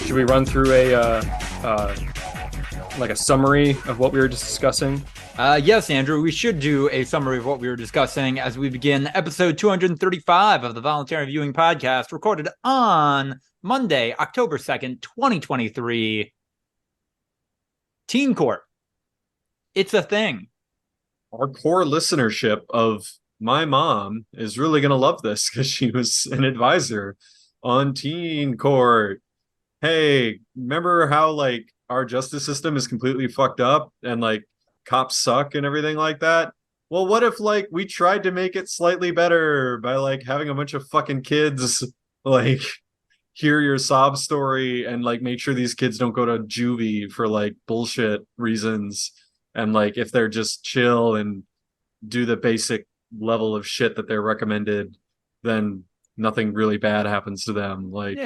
Should we run through like a summary of what we were just discussing? Yes, Andrew, we should do a summary of what we were discussing as we begin episode 235 of the Voluntary Viewing podcast, recorded on Monday, October 2nd, 2023. Teen Court. It's a thing. Our core listenership of my mom is really going to love this because she was an advisor on Teen Court. Hey, remember how like our justice system is completely fucked up and like cops suck and everything like that? Well, what if like we tried to make it slightly better by like having a bunch of fucking kids like hear your sob story and like make sure these kids don't go to juvie for like bullshit reasons, and like if they're just chill and do the basic level of shit that they're recommended, then nothing really bad happens to them. Like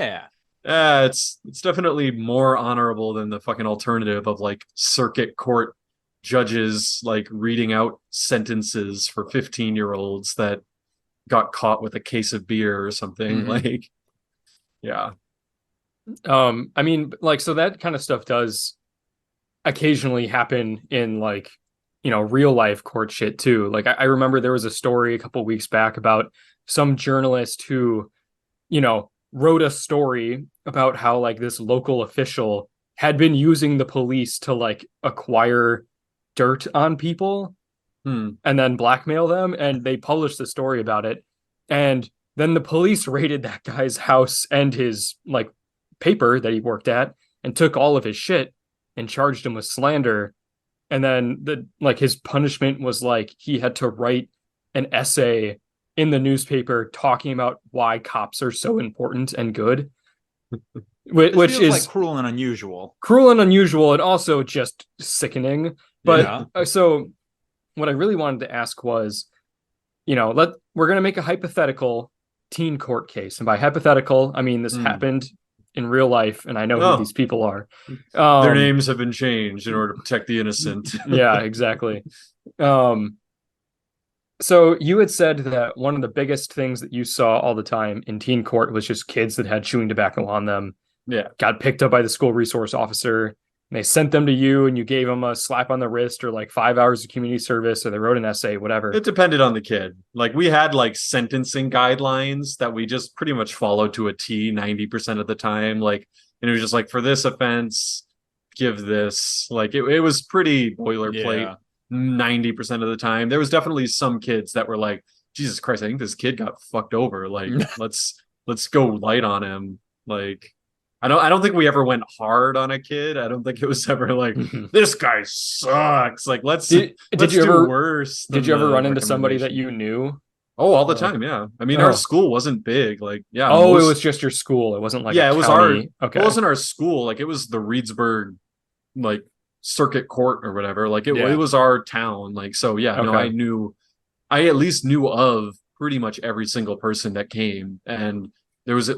it's definitely more honorable than the fucking alternative of like circuit court judges like reading out sentences for 15-year-olds that got caught with a case of beer or something. Like yeah. I mean, like, so that kind of stuff does occasionally happen in like, you know, real life court shit too. Like I remember there was a story a couple weeks back about some journalist who, you know, wrote a story about how like this local official had been using the police to like acquire dirt on people and then blackmail them, and they published the story about it. And then the police raided that guy's house and his like paper that he worked at and took all of his shit and charged him with slander. And then his punishment was like he had to write an essay in the newspaper talking about why cops are so important and good. Which is like cruel and unusual. And also just sickening. But so what I really wanted to ask was, you know, we're going to make a hypothetical teen court case. And by hypothetical, I mean this happened in real life, and I know who these people are. Their names have been changed in order to protect the innocent. Yeah, exactly. So you had said that one of the biggest things that you saw all the time in teen court was just kids that had chewing tobacco on them. Yeah. Got picked up by the school resource officer. And they sent them to you, and you gave them a slap on the wrist or like 5 hours of community service, or they wrote an essay, whatever. It depended on the kid. Like we had like sentencing guidelines that we just pretty much followed to a T 90% of the time. Like, and it was just like, for this offense, give this. Like it was pretty boilerplate 90% of the time. There was definitely some kids that were like, Jesus Christ, I think this kid got fucked over. Like let's go light on him. Like I don't think we ever went hard on a kid. I don't think it was ever like, this guy sucks. Like let's do worse. Did you ever run into somebody that you knew? Oh, all the time, yeah. I mean, our school wasn't big. Like, yeah. Oh, it was just your school. It wasn't like it was county. It wasn't our school. Like it was the Reedsburg like circuit court or whatever. Like it was our town. Like, so yeah, no, I at least knew of pretty much every single person that came. And there was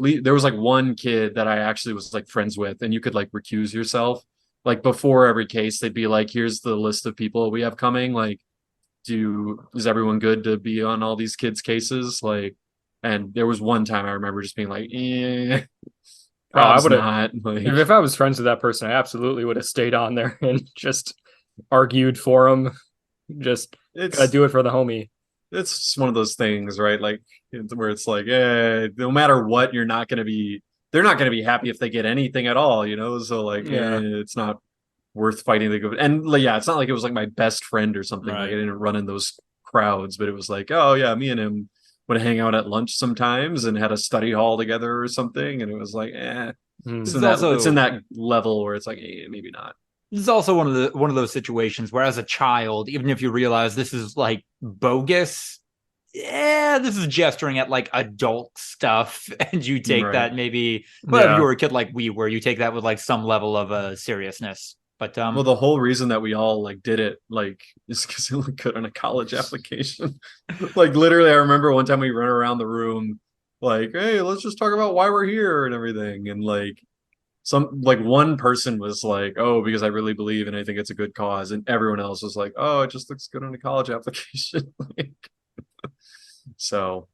like one kid that I actually was like friends with, and you could like recuse yourself. Like before every case, they'd be like, here's the list of people we have coming. Like, is everyone good to be on all these kids' cases? Like, and there was one time I remember just being like, I would have like, if I was friends with that person, I absolutely would have stayed on there and just argued for him. Just gotta do it for the homie. It's just one of those things, right? Like where it's like, no matter what, they're not going to be happy if they get anything at all, you know? So like, it's not worth fighting to go. And like, it's not like it was like my best friend or something. Right. Like I didn't run in those crowds, but it was like, oh yeah, me and him would hang out at lunch sometimes and had a study hall together or something. And it was like, it's in that level where it's like, maybe not. This is also one of those situations where, as a child, even if you realize this is like bogus, this is gesturing at like adult stuff, and you take that maybe, well, if you were a kid like we were, you take that with like some level of seriousness. But well, the whole reason that we all like did it like is because it looked good on a college application. Like literally, I remember one time we ran around the room like, hey, let's just talk about why we're here and everything, and like. One person was like, oh, because I really believe and I think it's a good cause, and everyone else was like, oh, it just looks good on a college application. So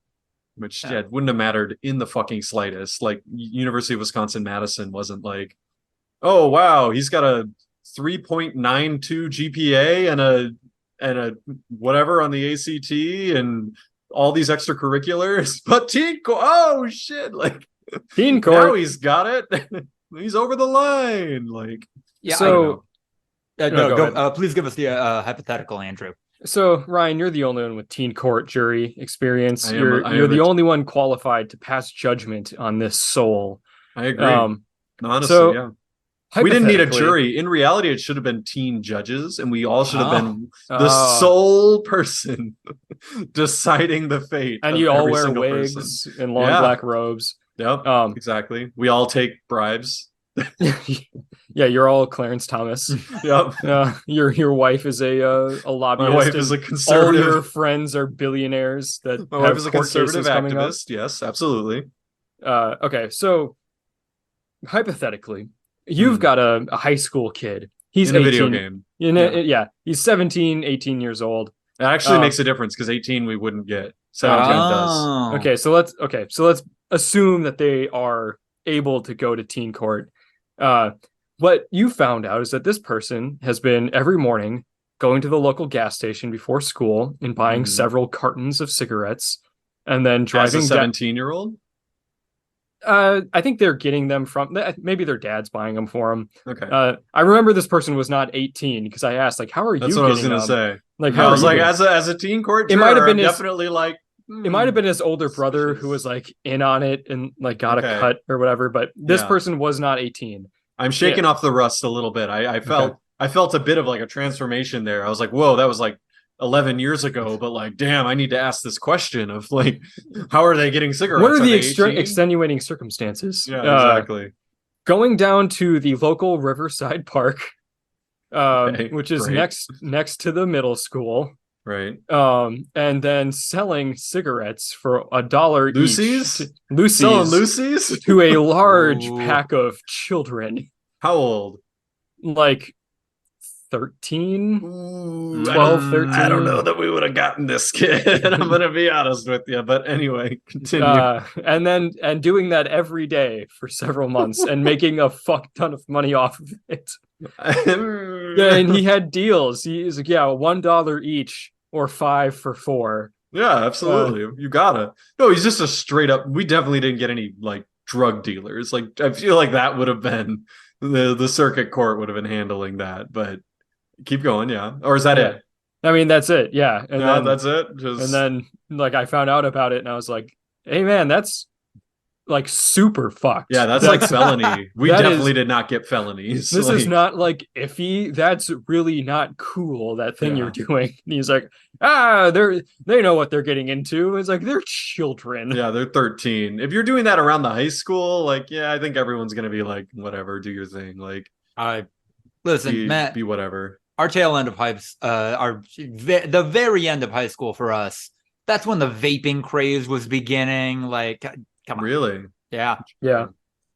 which Yeah. wouldn't have mattered in the fucking slightest. Like University of Wisconsin-Madison wasn't like, oh wow, he's got a 3.92 GPA and a whatever on the ACT and all these extracurriculars. But oh shit, like Teen now court. he's got it. He's over the line. Like, Yeah. So No, go go. ahead. Please give us the hypothetical, Andrew. So Ryan, you're the only one with teen court jury experience. I You're am the only one qualified to pass judgment on this soul. I agree. Honestly, So yeah. We didn't need a hypothetically- jury. In reality, it should have been teen judges, and we all should have been the Oh. sole person deciding the fate. and of you all every wear single wigs person. and long Yeah. black robes. Yep, exactly. We all take bribes. Yeah, you're all Clarence Thomas. Yep. Your wife is a lobbyist. My wife and is a all conservative. your friends are billionaires that My have wife is a court cases conservative coming up. activist. Yes, absolutely. Okay, so hypothetically, you've got a high school kid. He's In a 18. video game. Yeah, he's 17, 18 years old. It actually makes a difference because 18 we wouldn't get. 17 does. Oh. Okay, so let's assume that they are able to go to teen court. What you found out is that this person has been every morning going to the local gas station before school and buying several cartons of cigarettes, and then driving. As a 17-year-old? I think they're getting them from maybe their dad's buying them for them. Okay. I remember this person was not 18 because I asked, like, how are That's you what I was getting gonna them? say. Like, I how was are like, you getting- as a teen court It juror, might have been I'm his- definitely like, it might have been his older brother who was like in on it and like got a cut or whatever, but this person was not 18. I'm shaking off the rust a little bit. I felt a bit of like a transformation there. I was like, whoa, that was like 11 years ago, but like, damn, I need to ask this question of like, how are they getting cigarettes? What are the they 18? extenuating circumstances? Yeah, exactly. Going down to the local Riverside Park, which is great. next to the middle school. Right. And then selling cigarettes for $1 Lucy's? each. Lucy's. Selling Lucy's? To a large Ooh. pack of children. How old? Like 13? Ooh, 12, 13. I don't know that we would have gotten this kid. I'm going to be honest with you. But anyway, continue. And doing that every day for several months and making a fuck ton of money off of it. Yeah, and he had deals. He's like, yeah, $1 each or 5 for 4. Yeah, absolutely. You gotta. No, he's just a straight up. We definitely didn't get any like drug dealers. Like I feel like that would have been the circuit court would have been handling that. But keep going, yeah. Or is that it? I mean, that's it. Yeah, and Yeah, then, that's it. And then like I found out about it, and I was like, hey man, that's like super fucked. Yeah, that's like felony. We that definitely is- did not get felonies. This Like, is not like iffy. That's really not cool. That thing you're doing. And he's like, they know what they're getting into. It's like they're children. Yeah, they're 13. If you're doing that around the high school, like, yeah, I think everyone's gonna be like, whatever, do your thing. Like, Listen, Matt, be whatever. our tail end of the very end of high school for us. That's when the vaping craze was beginning. Like, come on, Really? yeah.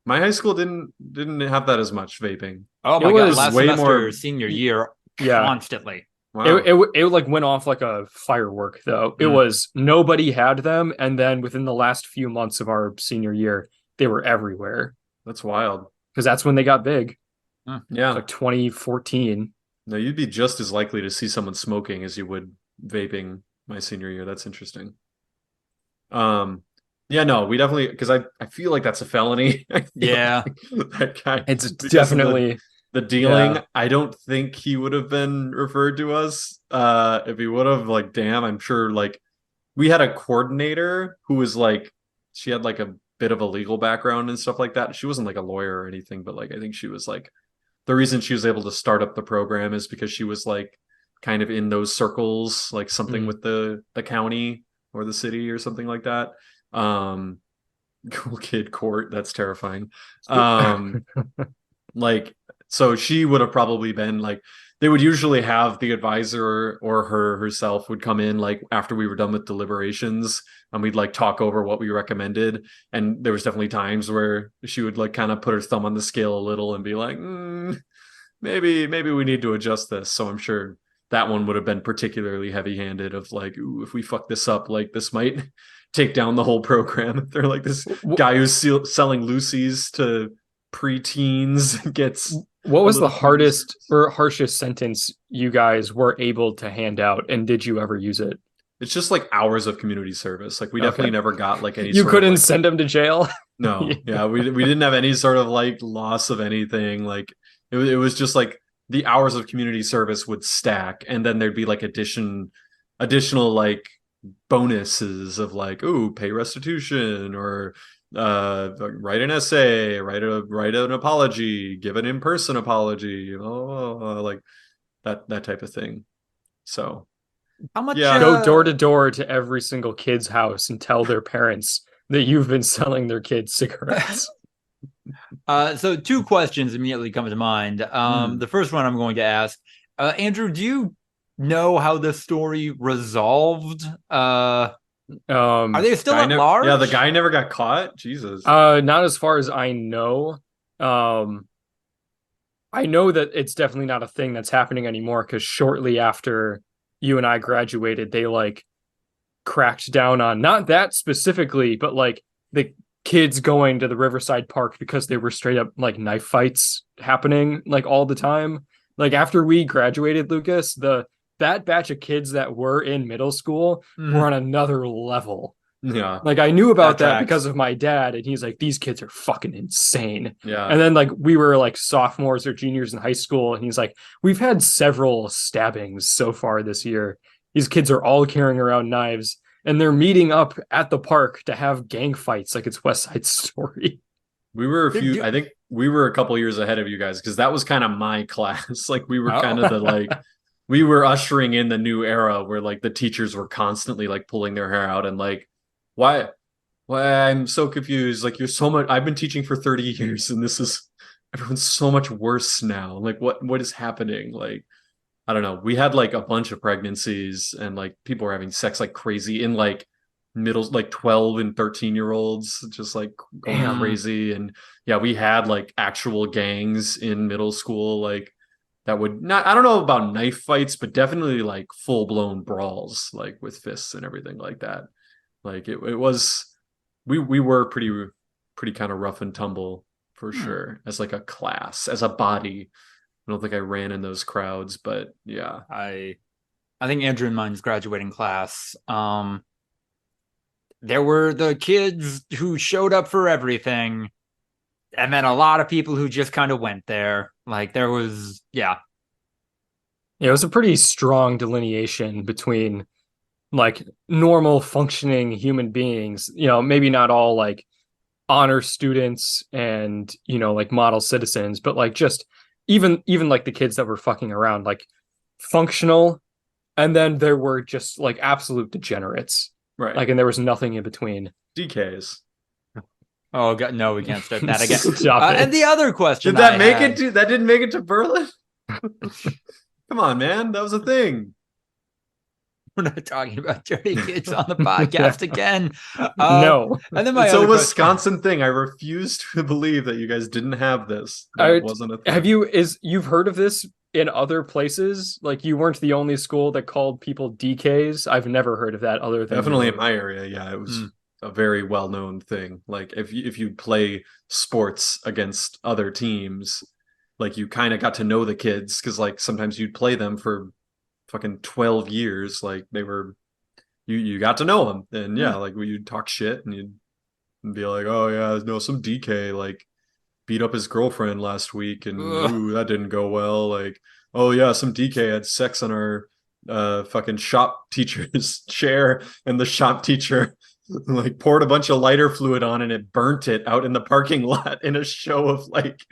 My high school didn't have that as much vaping. Oh It my was god, last way semester, more- senior year, Yeah. constantly. Wow. It like went off like a firework though. It was nobody had them, and then within the last few months of our senior year, they were everywhere That's wild. because that's when they got big. Yeah. Like 2014. No, you'd be just as likely to see someone smoking as you would vaping my senior year. That's interesting. Yeah, no, we definitely, because I feel like that's a felony. I feel Yeah. like that guy. It's because of definitely the dealing. Yeah. I don't think he would have been referred to us. If he would have, like, damn, I'm sure. Like, we had a coordinator who was like, she had like a bit of a legal background and stuff like that. She wasn't like a lawyer or anything, but like I think she was like, the reason she was able to start up the program is because she was like kind of in those circles, like something with the county or the city or something like that. Cool kid court, that's terrifying. Like, so she would have probably been like, they would usually have the advisor or herself would come in like after we were done with deliberations, and we'd like talk over what we recommended. And there was definitely times where she would like kind of put her thumb on the scale a little and be like, maybe we need to adjust this. So I'm sure that one would have been particularly heavy-handed of like, ooh, if we fuck this up, like this might take down the whole program. They're like this guy who's selling Lucy's to preteens gets what a was the little hardest or harshest sentence you guys were able to hand out, and did you ever use it? It's just like hours of community service. Like we Okay. definitely never got like any You sort couldn't of like, send them to jail. no, yeah, we didn't have any sort of like loss of anything. Like it was just like the hours of community service would stack, and then there'd be like additional like bonuses of like, ooh, pay restitution or write an essay, write an apology, give an in-person apology, like that type of thing. So How much? yeah, Go door to door to every single kid's house and tell their parents that you've been selling their kids cigarettes. So 2 questions immediately come to mind. The first one I'm going to ask, Andrew, do you know how the story resolved? Are they still at large? Yeah, the guy never got caught. Jesus. Not as far as I know. I know that it's definitely not a thing that's happening anymore because shortly after you and I graduated, they like cracked down on not that specifically, but like the kids going to the Riverside Park because there were straight up like knife fights happening like all the time. Like after we graduated, Lucas, that batch of kids that were in middle school were on another level. Yeah. Like I knew about that because of my dad, and he's like, these kids are fucking insane. Yeah. And then like we were like sophomores or juniors in high school, and he's like, we've had several stabbings so far this year. These kids are all carrying around knives, and they're meeting up at the park to have gang fights like it's West Side Story. We were I think we were a couple years ahead of you guys because that was kind of my class. Like we were kind of the like we were ushering in the new era where like the teachers were constantly like pulling their hair out and like, why I'm so confused. Like you're so much, I've been teaching for 30 years and everyone's so much worse now. Like what is happening? Like, I don't know. We had like a bunch of pregnancies and like people were having sex like crazy in like like 12 and 13-year-olds just like going crazy. And yeah, we had like actual gangs in middle school, like that would not, I don't know about knife fights, but definitely like full-blown brawls, like with fists and everything like that. Like it was, we were pretty kind of rough and tumble for sure, as like a class, as a body. I don't think I ran in those crowds, but yeah. I think Andrew and mine's graduating class. There were the kids who showed up for everything, and then a lot of people who just kind of went there. Like there was, yeah. Yeah, it was a pretty strong delineation between like normal functioning human beings, maybe not all like honor students and, like model citizens, but like just even like the kids that were fucking around, like functional. And then there were just like absolute degenerates. Right. Like, and there was nothing in between. DKs. Oh God, no, we can't start that again. Stop it. And the other question, that didn't make it to Berlin? Come on, man. That was a thing. We're not talking about dirty kids on the podcast again. No. And then it's a Wisconsin thing. I refuse to believe that you guys didn't have this. That wasn't a thing. You've heard of this in other places? Like you weren't the only school that called people DKs. I've never heard of that other than definitely in my area. Yeah, it was a very well-known thing. Like if you play sports against other teams, like you kind of got to know the kids because like sometimes you'd play them for fucking 12 years. Like they were, you got to know them, and yeah, like you'd talk shit and you'd be like, oh yeah, no, some DK like beat up his girlfriend last week and ooh, that didn't go well. Like, oh yeah, some DK had sex on our fucking shop teacher's chair, and the shop teacher like poured a bunch of lighter fluid on and it burnt it out in the parking lot in a show of like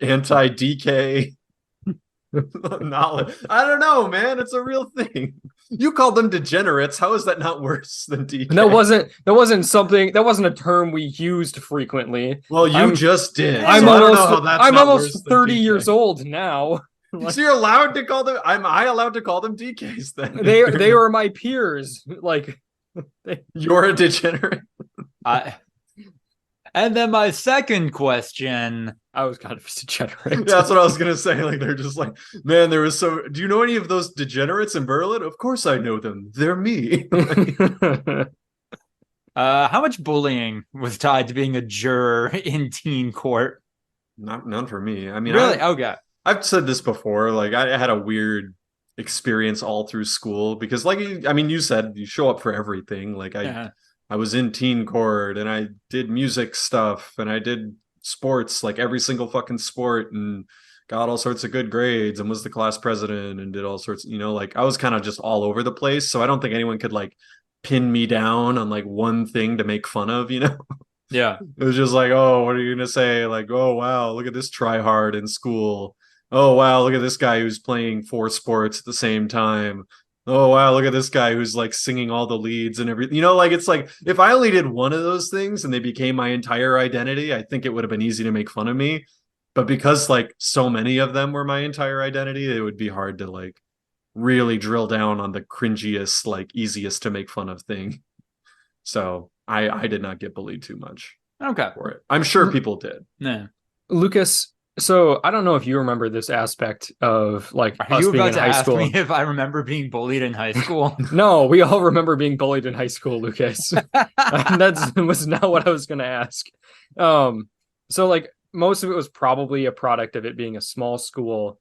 anti-DK knowledge. I don't know, man. It's a real thing. You called them degenerates. How is that not worse than DK? That wasn't a term we used frequently. Well, you just did. I'm almost 30 years old now. So you're allowed to call them. Am I allowed to call them DKs then? They are my peers. Like you're a degenerate. And then my second question. I was kind of a degenerate. That's what I was gonna say. Like they're just like, man, there was so. Do you know any of those degenerates in Berlin? Of course I know them. They're me. How much bullying was tied to being a juror in teen court? None for me. I mean, Really? Okay. I've said this before. Like I had a weird experience all through school because, like, I mean, you said you show up for everything. Like I was in teen court and I did music stuff and I did sports, like every single fucking sport, and got all sorts of good grades and was the class president and did all sorts, like I was kind of just all over the place. So I don't think anyone could like pin me down on like one thing to make fun of, Yeah. It was just like, oh, what are you gonna say? Like, oh wow, look at this try hard in school. Oh wow, look at this guy who's playing 4 sports at the same time. Oh wow, look at this guy who's like singing all the leads and everything. Like it's like if I only did one of those things and they became my entire identity, I think it would have been easy to make fun of me. But because like so many of them were my entire identity, it would be hard to like really drill down on the cringiest, like easiest to make fun of thing. So I did not get bullied too much Okay. for it. I'm sure people did. Yeah. Lucas, so I don't know if you remember this aspect of like Are us you being about in to high ask school. me if I remember being bullied in high school? No, we all remember being bullied in high school, Lucas. That was not what I was going to ask. So like most of it was probably a product of it being a small school,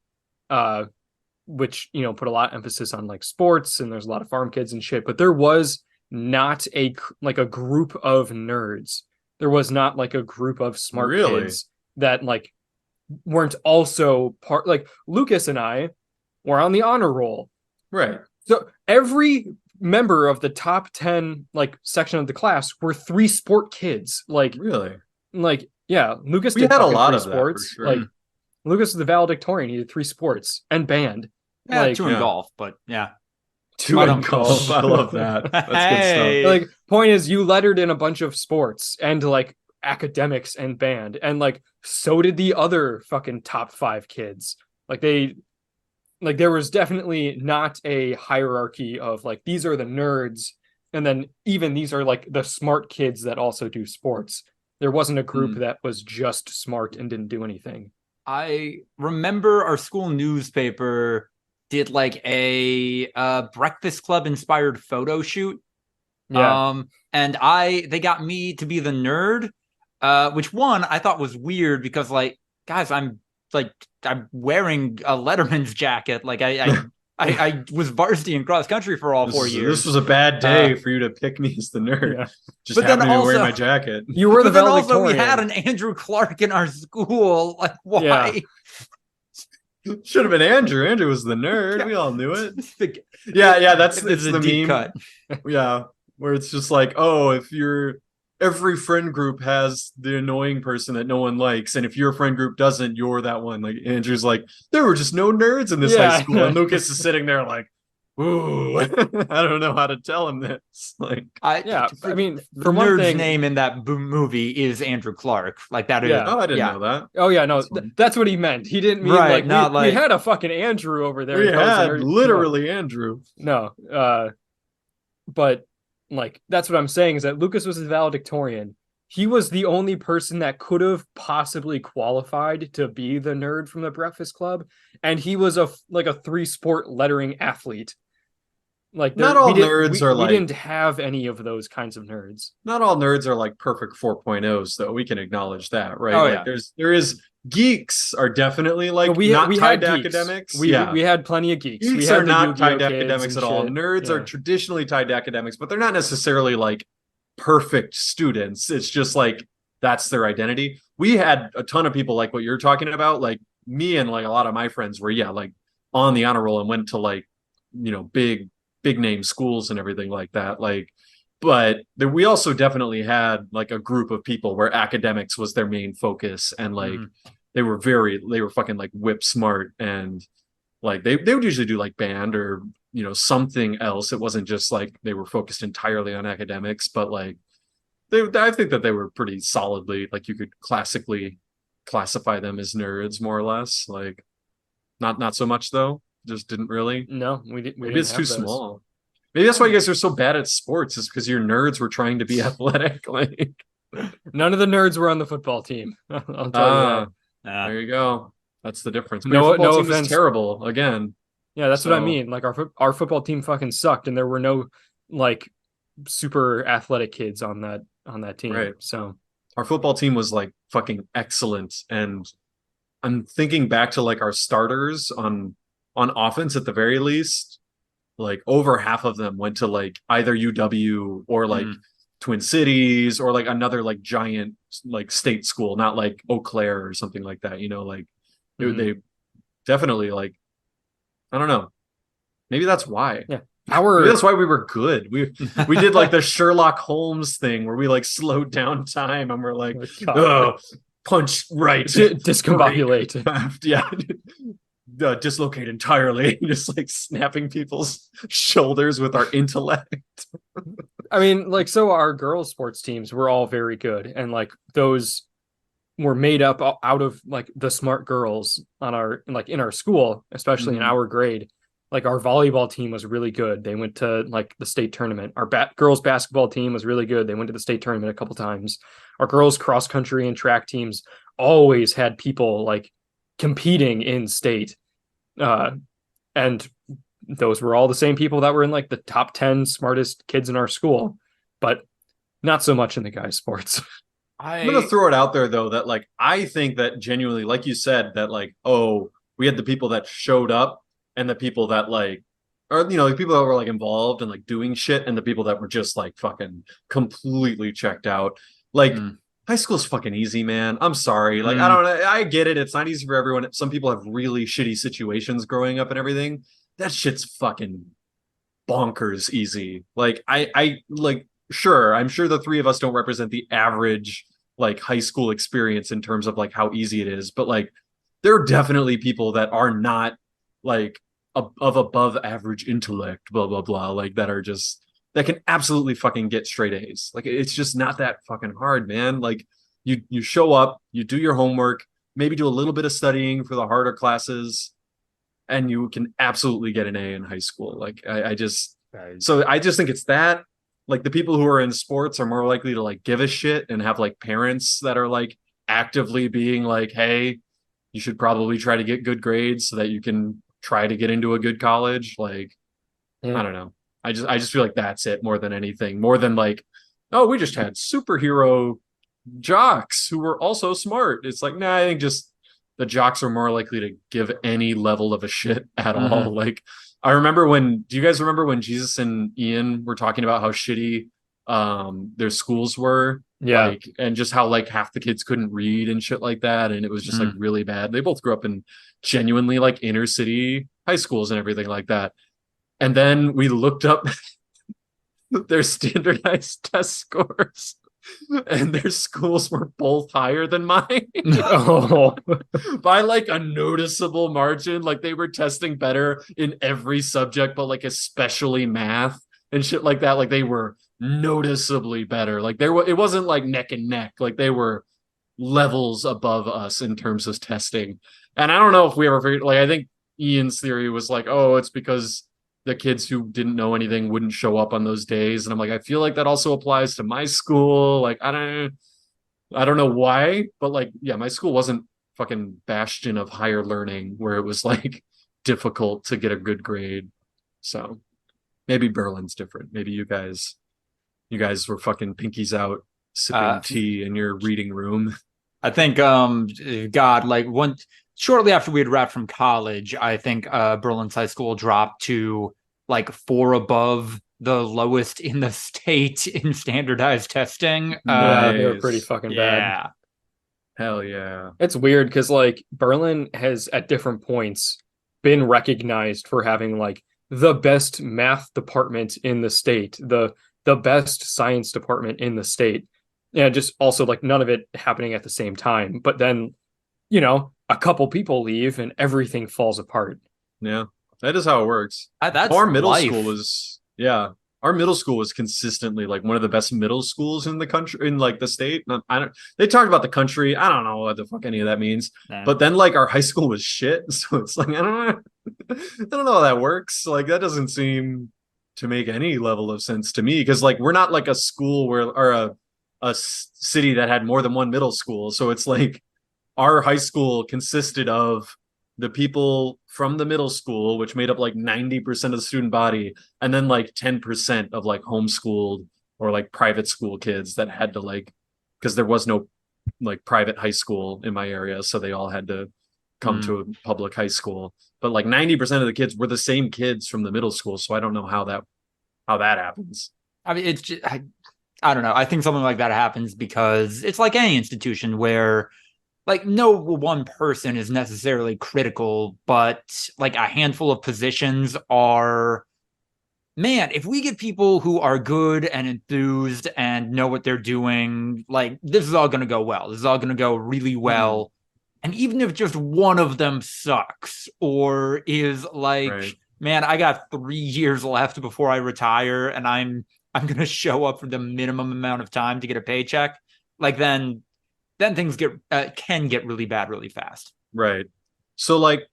which, put a lot of emphasis on like sports, and there's a lot of farm kids and shit, but there was not a group of nerds. There was not like a group of smart kids that like weren't also part. Like Lucas and I were on the honor roll. Right. So every member of the top 10 like section of the class were 3 sport kids. Like really? Like yeah, Lucas We did had a lot 3 of sports. That for sure. Like Lucas was the valedictorian. He did 3 sports and band. Yeah, like 2 in golf, but yeah. 2 in golf. I love that. That's Hey. good stuff. Like point is you lettered in a bunch of sports and like academics and band, and like so did the other fucking top 5 kids. Like there was definitely not a hierarchy of like these are the nerds and then even these are like the smart kids that also do sports. There wasn't a group that was just smart and didn't do anything. I remember our school newspaper did like a Breakfast Club inspired photo shoot. Yeah. And they got me to be the nerd, which one I thought was weird because like, guys, I'm wearing a Letterman's jacket. Like I was varsity in cross country for all 4 years. This was a bad day for you to pick me as the nerd. Yeah. Just happened to be wearing my jacket. You were the valedictorian. Also, we had an Andrew Clark in our school. Like, why? Yeah. Should have been Andrew. Andrew was the nerd. We all knew it. Yeah. That's it's the deep meme. Cut. Yeah, where it's just like, oh, if every friend group has the annoying person that no one likes, and if your friend group doesn't, you're that one. Like Andrew's like, there were just no nerds in this high school, and Lucas is sitting there like, ooh, I don't know how to tell him this. Like, I mean, for one nerd's name in that movie is Andrew Clark. Like that. Yeah. Oh, I didn't know that. Oh yeah, no, that's what he meant. He didn't mean like we had a fucking Andrew over there. We had literally Andrew. No, but like that's what I'm saying is that Lucas was the valedictorian. He was the only person that could have possibly qualified to be the nerd from the Breakfast Club, and he was a 3-sport lettering athlete. Like not all nerds are like. We didn't have any of those kinds of nerds. Not all nerds are like perfect 4.0s, though. We can acknowledge that, right? Oh, like yeah. There is geeks are definitely like we tied to academics. We had plenty of geeks. Geeks we had are not tied to academics at all. Shit. Nerds are traditionally tied to academics, but they're not necessarily like perfect students. It's just like that's their identity. We had a ton of people like what you're talking about. Like me and like a lot of my friends were like on the honor roll and went to like big name schools and everything like that. Like, but we also definitely had like a group of people where academics was their main focus, and like they were fucking like whip smart, and like they would usually do like band or something else. It wasn't just like they were focused entirely on academics, but like I think that they were pretty solidly like you could classically classify them as nerds more or less. Like not so much though. Just didn't really. No, we didn't. Maybe it's too small. Maybe that's why you guys are so bad at sports, is because your nerds were trying to be athletic. Like, None of the nerds were on the football team. I'll tell you that. There you go. That's the difference. But your No, football no team was offense. terrible again. Yeah, that's what I So mean. Like our football team fucking sucked, and there were no like super athletic kids on that team. right. So Our football team was like fucking excellent. And I'm thinking back to like our starters on offense at the very least. Like over half of them went to like either UW or like Twin Cities or like another like giant like state school, not like Eau Claire or something like that. Like they definitely like, I don't know. Maybe that's why. yeah, Maybe our that's why we were good. We did like the Sherlock Holmes thing where we like slowed down time and we're like, oh, punch right, break discombobulate. left, yeah, dislocate entirely, just like snapping people's shoulders with our intellect. I mean, like, so our girls' sports teams were all very good, and like those were made up out of like the smart girls on our like in our school, especially in our grade. Like our volleyball team was really good. They went to like the state tournament. Our girls basketball team was really good. They went to the state tournament a couple times. Our girls cross country and track teams always had people like competing in state. And those were all the same people that were in like the top 10 smartest kids in our school, but not so much in the guys' sports. I'm gonna throw it out there though that like I think that genuinely, like you said, that like, oh, we had the people that showed up and the people that like, or the people that were like involved and like doing shit and the people that were just like fucking completely checked out. Like high school's fucking easy, man. I'm sorry. Like I get it. It's not easy for everyone. Some people have really shitty situations growing up and everything. That shit's fucking bonkers easy. Like I like, sure, I'm sure the three of us don't represent the average like high school experience in terms of like how easy it is, but like there are definitely people that are not like of above average intellect, blah blah blah, like that are just that can absolutely fucking get straight A's. Like it's just not that fucking hard, man. Like you show up, you do your homework, maybe do a little bit of studying for the harder classes, and you can absolutely get an A in high school. Like I just think it's that. Like the people who are in sports are more likely to like give a shit and have like parents that are like actively being like, hey, you should probably try to get good grades so that you can try to get into a good college. Like, I don't know. I just feel like that's it more than anything. More than like, oh, we just had superhero jocks who were also smart. It's like, nah, I think just the jocks are more likely to give any level of a shit at all. Like, I remember do you guys remember when Jesus and Ian were talking about how shitty their schools were? Yeah. Like, and just how like half the kids couldn't read and shit like that. And it was just like really bad. They both grew up in genuinely like inner city high schools and everything like that. And then we looked up their standardized test scores. And their schools were both higher than mine. By like a noticeable margin. Like they were testing better in every subject, but like especially math and shit like that. Like they were noticeably better. Like it wasn't like neck and neck. Like they were levels above us in terms of testing. And I don't know if we ever figured, like I think Ian's theory was like, oh, it's because the kids who didn't know anything wouldn't show up on those days. And I'm like, I feel like that also applies to my school. Like, I don't know why, but like, yeah, my school wasn't fucking bastion of higher learning where it was like difficult to get a good grade. So maybe Berlin's different. Maybe you guys were fucking pinkies out sipping tea in your reading room. I think, God, like shortly after we had wrapped from college, I think Berlin's high school dropped to like 4 above the lowest in the state in standardized testing. Yeah, they were pretty fucking bad. Hell yeah. It's weird because like Berlin has at different points been recognized for having like the best math department in the state, the best science department in the state. Yeah, just also like none of it happening at the same time. But then, a couple people leave and everything falls apart. Yeah, that is how it works. That's our middle life. school was, yeah. Our middle school was consistently like one of the best middle schools in the country, in like the state. They talked about the country. I don't know what the fuck any of that means. Nah. But then like our high school was shit. So it's like, I don't know how that works. Like that doesn't seem to make any level of sense to me. Cause like, we're not like a school where, or a city that had more than one middle school. So it's like our high school consisted of the people from the middle school, which made up like 90% of the student body, and then like 10% of like homeschooled or like private school kids that had to like, because there was no like private high school in my area. So they all had to come to a public high school. But like 90% of the kids were the same kids from the middle school. So I don't know how that happens. I mean, it's just, I don't know. I think something like that happens because it's like any institution where like no one person is necessarily critical, but like a handful of positions are, man, if we get people who are good and enthused and know what they're doing, like this is all going to go well. This is all going to go really well. And even if just one of them sucks or is like, Right. man, I got 3 years left before I retire and I'm going to show up for the minimum amount of time to get a paycheck, like then things can get really bad really fast. Right. So like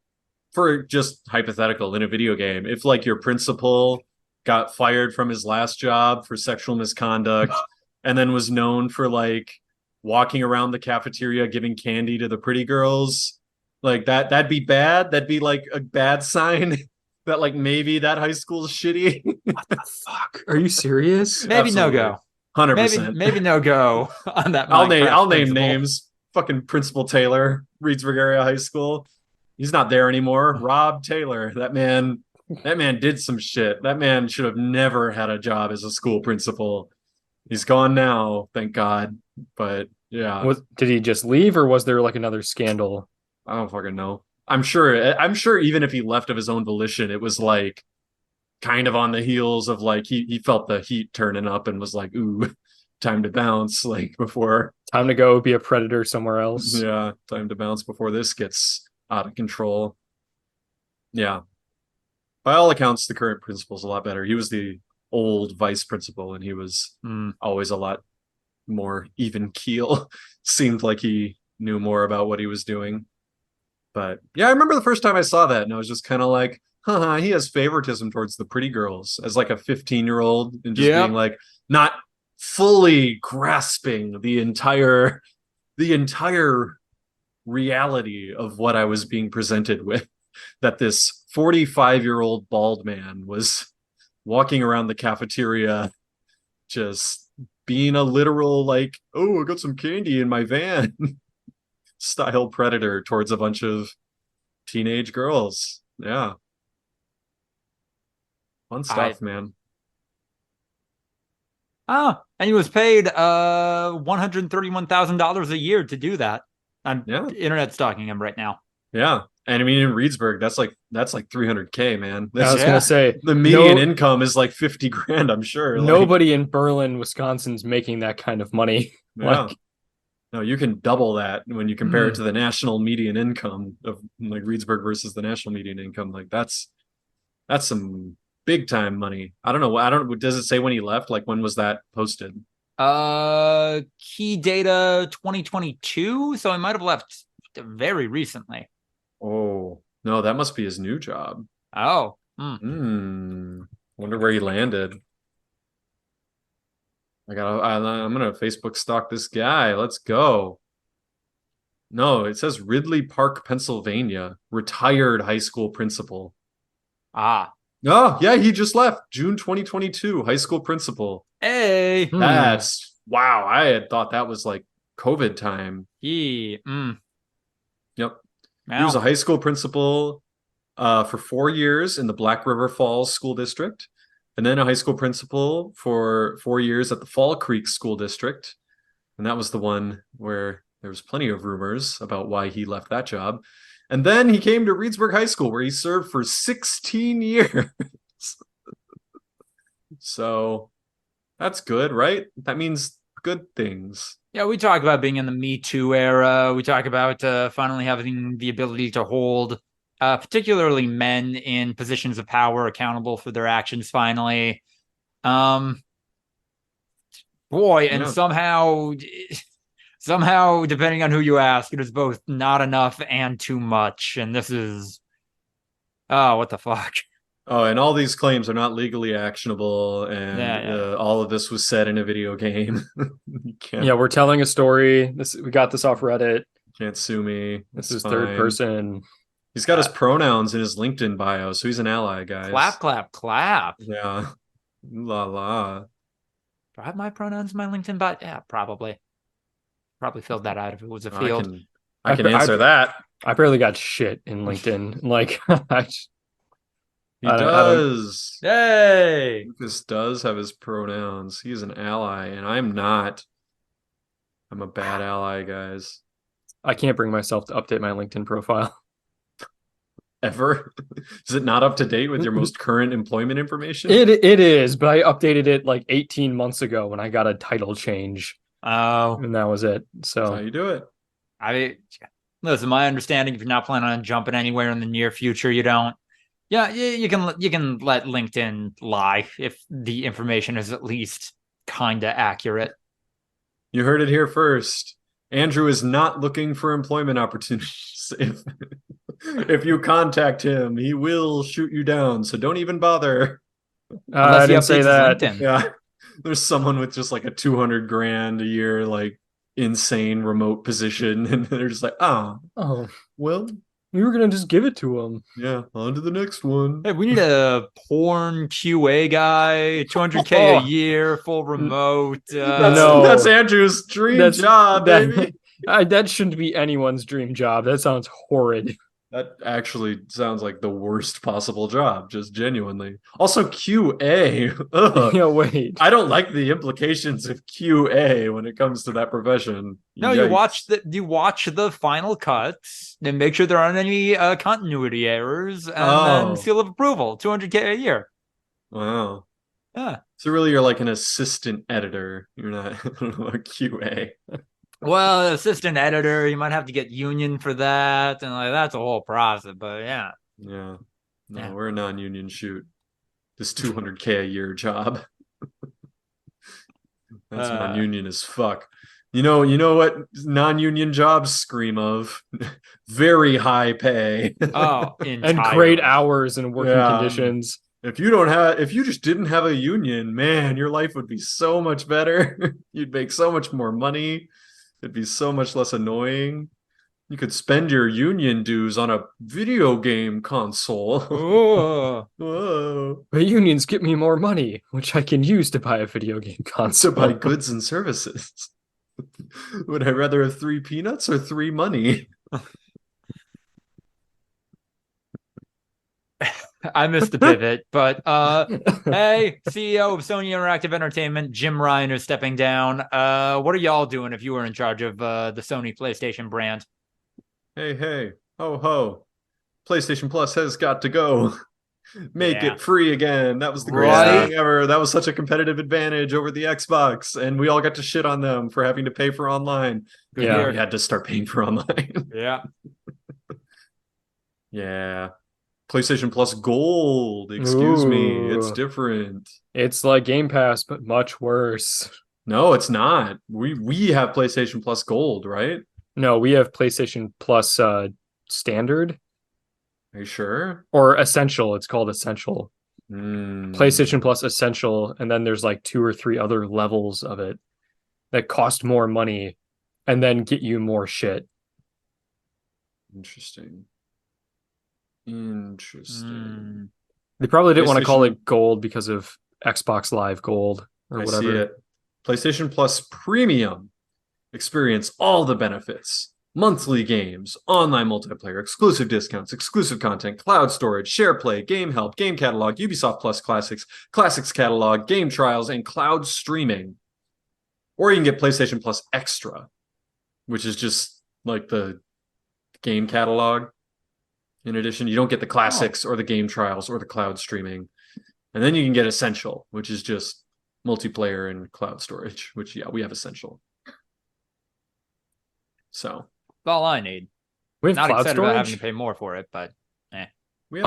for just hypothetical in a video game, if like your principal got fired from his last job for sexual misconduct and then was known for like walking around the cafeteria giving candy to the pretty girls, like that'd be bad. That'd be like a bad sign that like maybe that high school's shitty. What the fuck? Are you serious? Maybe no go. 100%. Maybe no go on that. I'll name principal. names. Fucking Principal Taylor, Reedsburg Area High School. He's not there anymore. Rob Taylor. That man did some shit. That man should have never had a job as a school principal. He's gone now, thank God. But yeah. Did he just leave, or was there like another scandal? I don't fucking know. I'm sure even if he left of his own volition, it was like kind of on the heels of like he felt the heat turning up and was like, ooh, time to bounce, like before. Time to go be a predator somewhere else. Yeah, time to bounce before this gets out of control. Yeah. By all accounts, the current principal's a lot better. He was the old vice principal, and he was always a lot more even keel. Seemed like he knew more about what he was doing. But yeah, I remember the first time I saw that, and I was just kind of like, he has favoritism towards the pretty girls as like a 15-year-old, and just being like, not fully grasping the entire reality of what I was being presented with, that this 45-year-old bald man was walking around the cafeteria just being a literal like, oh, I got some candy in my van style predator towards a bunch of teenage girls. Yeah. Fun stuff, man. Oh, and he was paid $131,000 a year to do that. I'm internet stalking him right now. Yeah. And I mean, in Reedsburg, that's like $300K, man. I was gonna say the median income is like 50 grand, I'm sure. Nobody in Berlin, Wisconsin's making that kind of money. Yeah. No, you can double that when you compare it to the national median income of like Reedsburg versus the national median income. Like that's some big time money. I don't know. Does it say when he left? Like when was that posted? Key data 2022. So I might have left very recently. Oh, no, that must be his new job. Oh. Wonder where he landed. I'm gonna Facebook stalk this guy. Let's go. No, it says Ridley Park, Pennsylvania, retired high school principal. Ah. Oh, yeah, he just left. June 2022, high school principal. Hey. That's wow. I had thought that was like COVID time. Yep. Wow. He was a high school principal for 4 years in the Black River Falls School District, and then a high school principal for 4 years at the Fall Creek School District. And that was the one where there was plenty of rumors about why he left that job. And then he came to Reedsburg High School, where he served for 16 years. So that's good, right? That means good things. Yeah, we talk about being in the Me Too era. We talk about finally having the ability to hold particularly men in positions of power accountable for their actions finally. And somehow, depending on who you ask, it is both not enough and too much. And this is, what the fuck? Oh, and all these claims are not legally actionable, and Yeah. all of this was said in a video game. You Yeah, we're telling a story. We got this off Reddit. can't sue me. This It's is third fine. person. He's got his pronouns in his LinkedIn bio, so he's an ally, Clap, guys. clap, clap. Yeah. La la. Do I have my pronouns in my LinkedIn bio? Yeah, probably. Probably filled that out if it was a I field. can I can answer that. I barely got shit in LinkedIn. Like He I don't. does. Yay! Lucas does have his pronouns. He's an ally, and I'm not. I'm a bad ally, guys. I can't bring myself to update my LinkedIn profile. Ever? Is it not up to date with your most current employment information? It is, but I updated it like 18 months ago when I got a title change, Oh, and that was it. That's how So you do it. I listen. My understanding, if you're not planning on jumping anywhere in the near future, you don't. Yeah, you can let LinkedIn lie if the information is at least kind of accurate. You heard it here first. Andrew is not looking for employment opportunities. If you contact him, he will shoot you down. So don't even bother. Unless I he didn't say updates his that. LinkedIn. Yeah. There's someone with just like a 200 grand a year, like insane remote position. And they're just like, Oh, well, we were gonna just give it to him. yeah, on to the next one. Hey, we need a porn QA guy, 200K a year, full remote. No. That's Andrew's dream job, baby. That shouldn't be anyone's dream job. That sounds horrid. That actually sounds like the worst possible job, just genuinely. Also, QA. Ugh. Yeah, wait. I don't like the implications of QA when it comes to that profession. No, Yikes. you watch the final cuts and make sure there aren't any continuity errors, and then seal of approval, 200K a year. Wow. Yeah. So really, you're like an assistant editor. You're not a QA. Well, assistant editor, you might have to get union for that, and like that's a whole process. But yeah. Yeah. No, Yeah. we're a non-union shoot. This 200K a year job. That's non-union as fuck. You know what non-union jobs scream of? Very high pay. Oh, and great hours and working conditions. If you just didn't have a union, man, your life would be so much better. You'd make so much more money. It'd be so much less annoying. You could spend your union dues on a video game console. Whoa. But unions get me more money, which I can use to buy a video game console. To buy goods and services. Would I rather have 3 peanuts or 3 money? I missed the pivot, but hey, CEO of Sony Interactive Entertainment, Jim Ryan is stepping down. What are y'all doing if you were in charge of the Sony PlayStation brand? Hey, ho ho. PlayStation Plus has got to go. Make it free again. That was the greatest thing ever. That was such a competitive advantage over the Xbox, and we all got to shit on them for having to pay for online. We had to start paying for online. Yeah. PlayStation Plus Gold. Excuse me. It's different. It's like Game Pass, but much worse. No, it's not. We have PlayStation Plus Gold, right? No, we have PlayStation Plus Standard. Are you sure? Or Essential. It's called Essential. PlayStation Plus Essential, and then there's like 2 or 3 other levels of it that cost more money and then get you more shit. Interesting. They probably didn't want to call it Gold because of Xbox Live Gold or whatever. See it. PlayStation Plus Premium. Experience all the benefits. Monthly games, online multiplayer, exclusive discounts, exclusive content, cloud storage, share play, game help, game catalog, Ubisoft Plus Classics, Classics catalog, game trials, and cloud streaming. Or you can get PlayStation Plus Extra, which is just like the game catalog. In addition, you don't get the classics or the game trials or the cloud streaming. And then you can get Essential, which is just multiplayer and cloud storage, which, we have Essential. So all I need. We have not cloud excited storage? about having to pay more for it, but we do.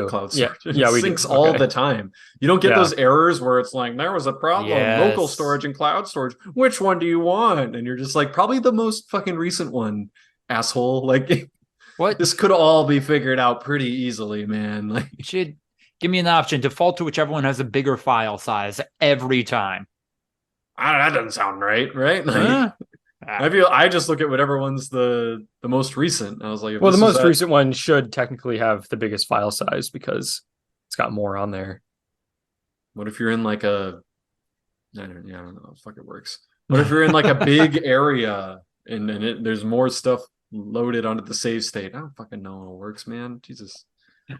Have cloud storage. Yeah, we syncs do. all the time. You don't get those errors where it's like there was a problem. Local storage and cloud storage. Which one do you want? And you're just like, probably the most fucking recent one, asshole. Like, what? This could all be figured out pretty easily, man. Like, Give me an option. Default to whichever one has a bigger file size every time. That doesn't sound right, right? Like, I just look at whatever one's the most recent. I was like, if Well, the this is most recent one should technically have the biggest file size because it's got more on there. what if you're in like a I don't know how the fuck it works. What if you're in like a big area and there's more stuff loaded onto the save state? I don't fucking know how it works, man. Jesus.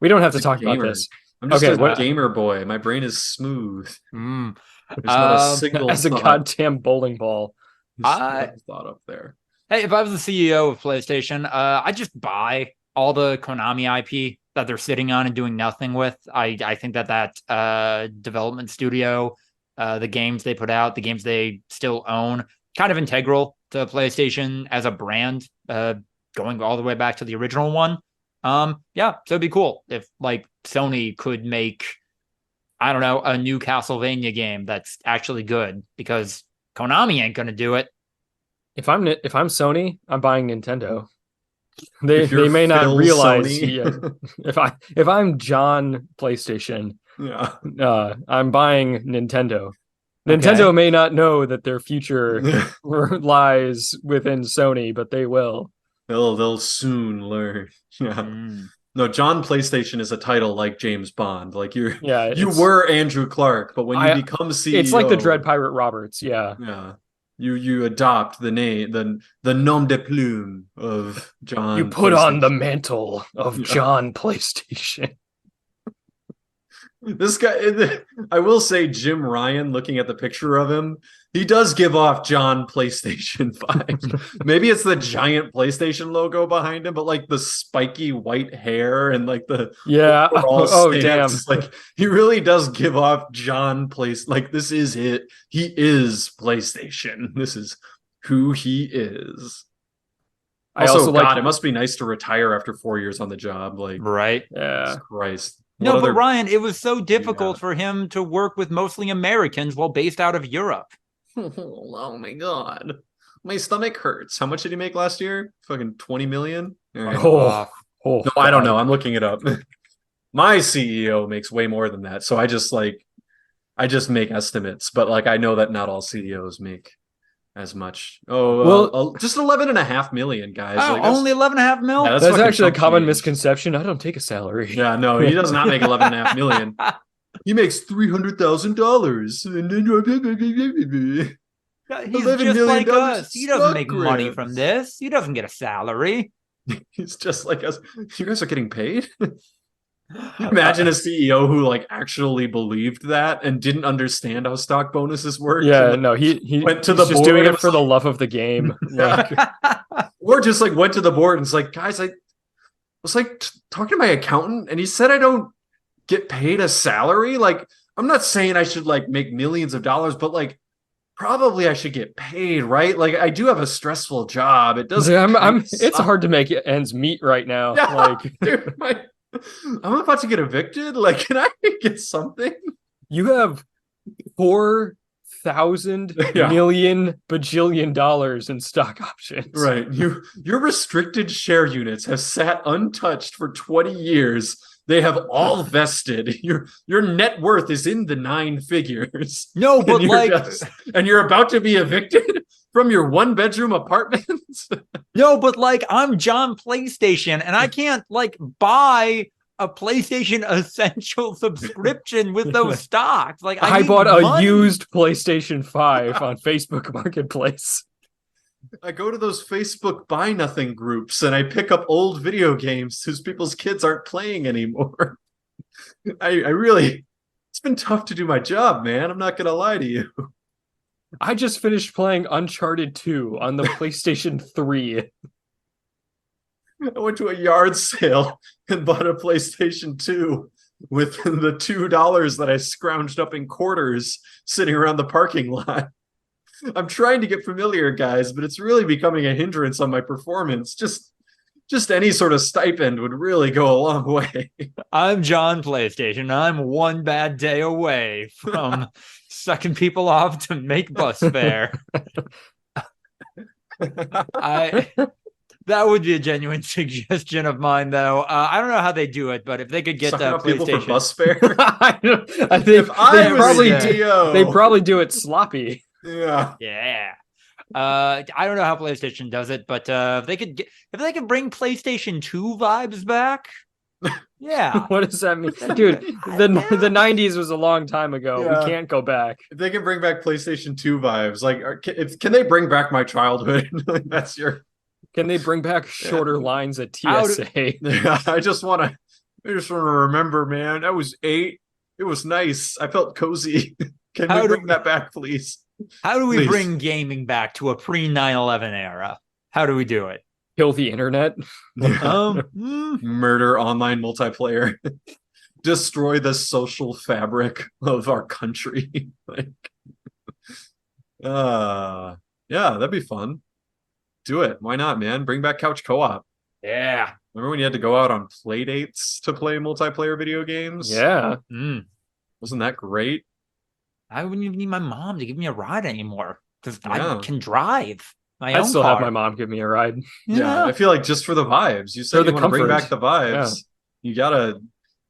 We don't have I'm to a talk about gamer. this. I'm just Okay, a gamer boy. My brain is smooth. Mm. There's not a single as a thought. goddamn bowling ball. There's not a thought up there. Hey, if I was the CEO of PlayStation, I'd just buy all the Konami IP that they're sitting on and doing nothing with. I think that development studio, the games they put out, the games they still own, kind of integral to PlayStation as a brand, going all the way back to the original one. Yeah, so it'd be cool if like Sony could make, I don't know, a new Castlevania game that's actually good, because Konami ain't gonna do it. If I'm Sony, I'm buying Nintendo. They If you're may not Phil realize Sony. if I'm John PlayStation, Yeah. I'm buying Nintendo. Nintendo may not know that their future lies within Sony, but they will. They'll soon learn. Yeah. No, John PlayStation is a title like James Bond. Like you were Andrew Clark, but when you become CEO, it's like the Dread Pirate Roberts. Yeah. Yeah. You adopt the name, the nom de plume of John. You put on the mantle of John PlayStation. This guy, I will say, Jim Ryan, looking at the picture of him, he does give off John PlayStation vibes. Maybe it's the giant PlayStation logo behind him, but like the spiky white hair and like the stance, damn, like he really does give off John Like this is it. He is PlayStation. This is who he is. Also, God, it must be nice to retire after 4 years on the job. Like, right? Yeah, Christ. No, but Ryan, it was so difficult for him to work with mostly Americans while based out of Europe. Oh my God. My stomach hurts. How much did he make last year? Fucking 20 million? Right. No, I don't know. I'm looking it up. My CEO makes way more than that. So I just make estimates, but like I know that not all CEOs make as much. Just 11.5 million, guys. Like, only 11.5 mil? Yeah, that's actually a common misconception. I don't take a salary. Yeah, no, he does not make 11.5 million. He makes $300,000. He's just like us. He doesn't make money from this. He doesn't get a salary. He's just like us. You guys are getting paid? Imagine a CEO who like actually believed that and didn't understand how stock bonuses work. Yeah, and, like, he went to the board. Just doing it for the love of the game. Or just like went to the board and was like, guys, I was like talking to my accountant and he said I don't get paid a salary. Like, I'm not saying I should like make millions of dollars, but like probably I should get paid, right? Like I do have a stressful job. It does. It's hard to make ends meet right now. Yeah, like, dude, I'm about to get evicted. Like, can I get something? You have 4,000 million bajillion dollars in stock options. Right. Your restricted share units have sat untouched for 20 years. They have all vested. Your net worth is in the 9 figures. No, but and you're about to be evicted from your 1-bedroom apartment. No, but like I'm John PlayStation and I can't like buy a PlayStation Essential subscription with those stocks. Like I bought a used PlayStation 5 on Facebook Marketplace. I go to those Facebook buy nothing groups and I pick up old video games whose people's kids aren't playing anymore. I really, it's been tough to do my job, man. I'm not going to lie to you. I just finished playing Uncharted 2 on the PlayStation 3. I went to a yard sale and bought a PlayStation 2 with the $2 that I scrounged up in quarters sitting around the parking lot. I'm trying to get familiar, guys, but it's really becoming a hindrance on my performance. Just any sort of stipend would really go a long way. I'm John PlayStation. I'm one bad day away from sucking people off to make bus fare. The That would be a genuine suggestion of mine, though. I don't know how they do it, but if they could get Sucking up people for PlayStation, bus fare. I think If I was probably CEO, they probably do it sloppy. yeah. yeah. I don't know how PlayStation does it, but if they could bring PlayStation 2 vibes back, yeah. What does that mean, dude? The 90s was a long time ago. Yeah. We can't go back. If they can bring back PlayStation 2 vibes, like, can they bring back my childhood? Like, that's your. Can they bring back shorter lines at TSA? Yeah, I just want to remember, man. I was 8. It was nice. I felt cozy. Can we bring that back, please? How do we bring gaming back to a pre-9/11 era? How do we do it? Kill the internet. Murder online multiplayer. Destroy the social fabric of our country. Like, yeah, that'd be fun. Do it. Why not, man? Bring back couch co-op. Yeah. Remember when you had to go out on play dates to play multiplayer video games? Yeah. Wasn't that great? I wouldn't even need my mom to give me a ride anymore because Yeah. I can drive my I own still car. have my mom give me a ride. Yeah, I feel like just for the vibes. You said For you the want to bring comfort. back the vibes. Yeah.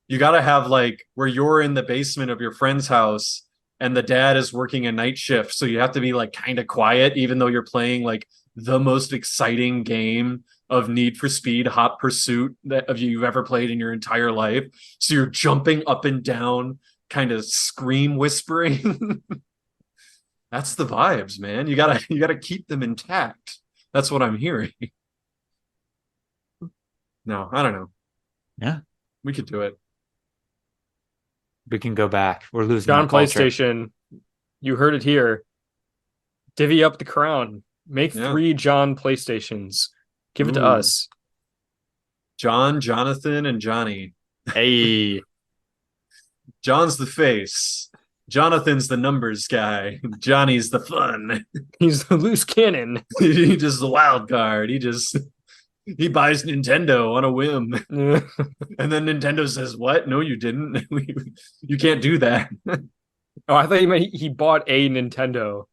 You gotta have like where you're in the basement of your friend's house and the dad is working a night shift, so you have to be like kind of quiet, even though you're playing like the most exciting game of Need for Speed Hot Pursuit that you've ever played in your entire life. So you're jumping up and down, kind of scream whispering. That's the vibes, man. You gotta keep them intact. That's what I'm hearing. No, I don't know. Yeah. We could do it. We can go back. We're losing John our culture. PlayStation, you heard it here. Divvy up the crown. Make 3 John PlayStations. Give it to us. John, Jonathan, and Johnny. Hey. John's the face. Jonathan's the numbers guy. Johnny's the fun. He's the loose cannon. He just the wild card. He buys Nintendo on a whim. And then Nintendo says, "What? No, you didn't. You can't do that." Oh, I thought you meant he bought a Nintendo.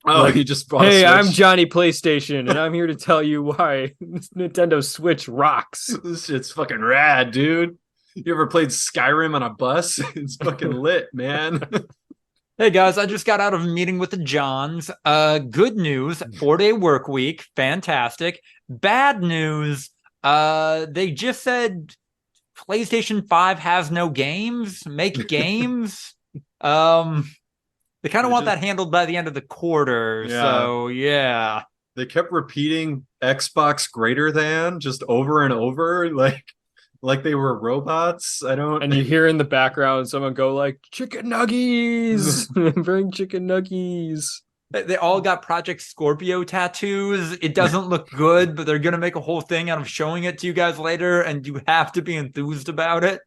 Oh, Like, he just bought hey, a I'm Switch. Johnny PlayStation, and I'm here to tell you why this Nintendo Switch rocks. This shit's fucking rad, dude. You ever played Skyrim on a bus? It's fucking lit, man. Hey guys, I just got out of a meeting with the Johns. Good news, 4-day work week, fantastic. Bad news, they just said PlayStation 5 has no games. Make games. They kind of want that handled by the end of the quarter. Yeah. So yeah. They kept repeating Xbox greater than just over and over, like they were robots. And you hear in the background someone go like, chicken nuggies! Bring chicken nuggies. They all got Project Scorpio tattoos. It doesn't look good, but they're going to make a whole thing out of showing it to you guys later, and you have to be enthused about it.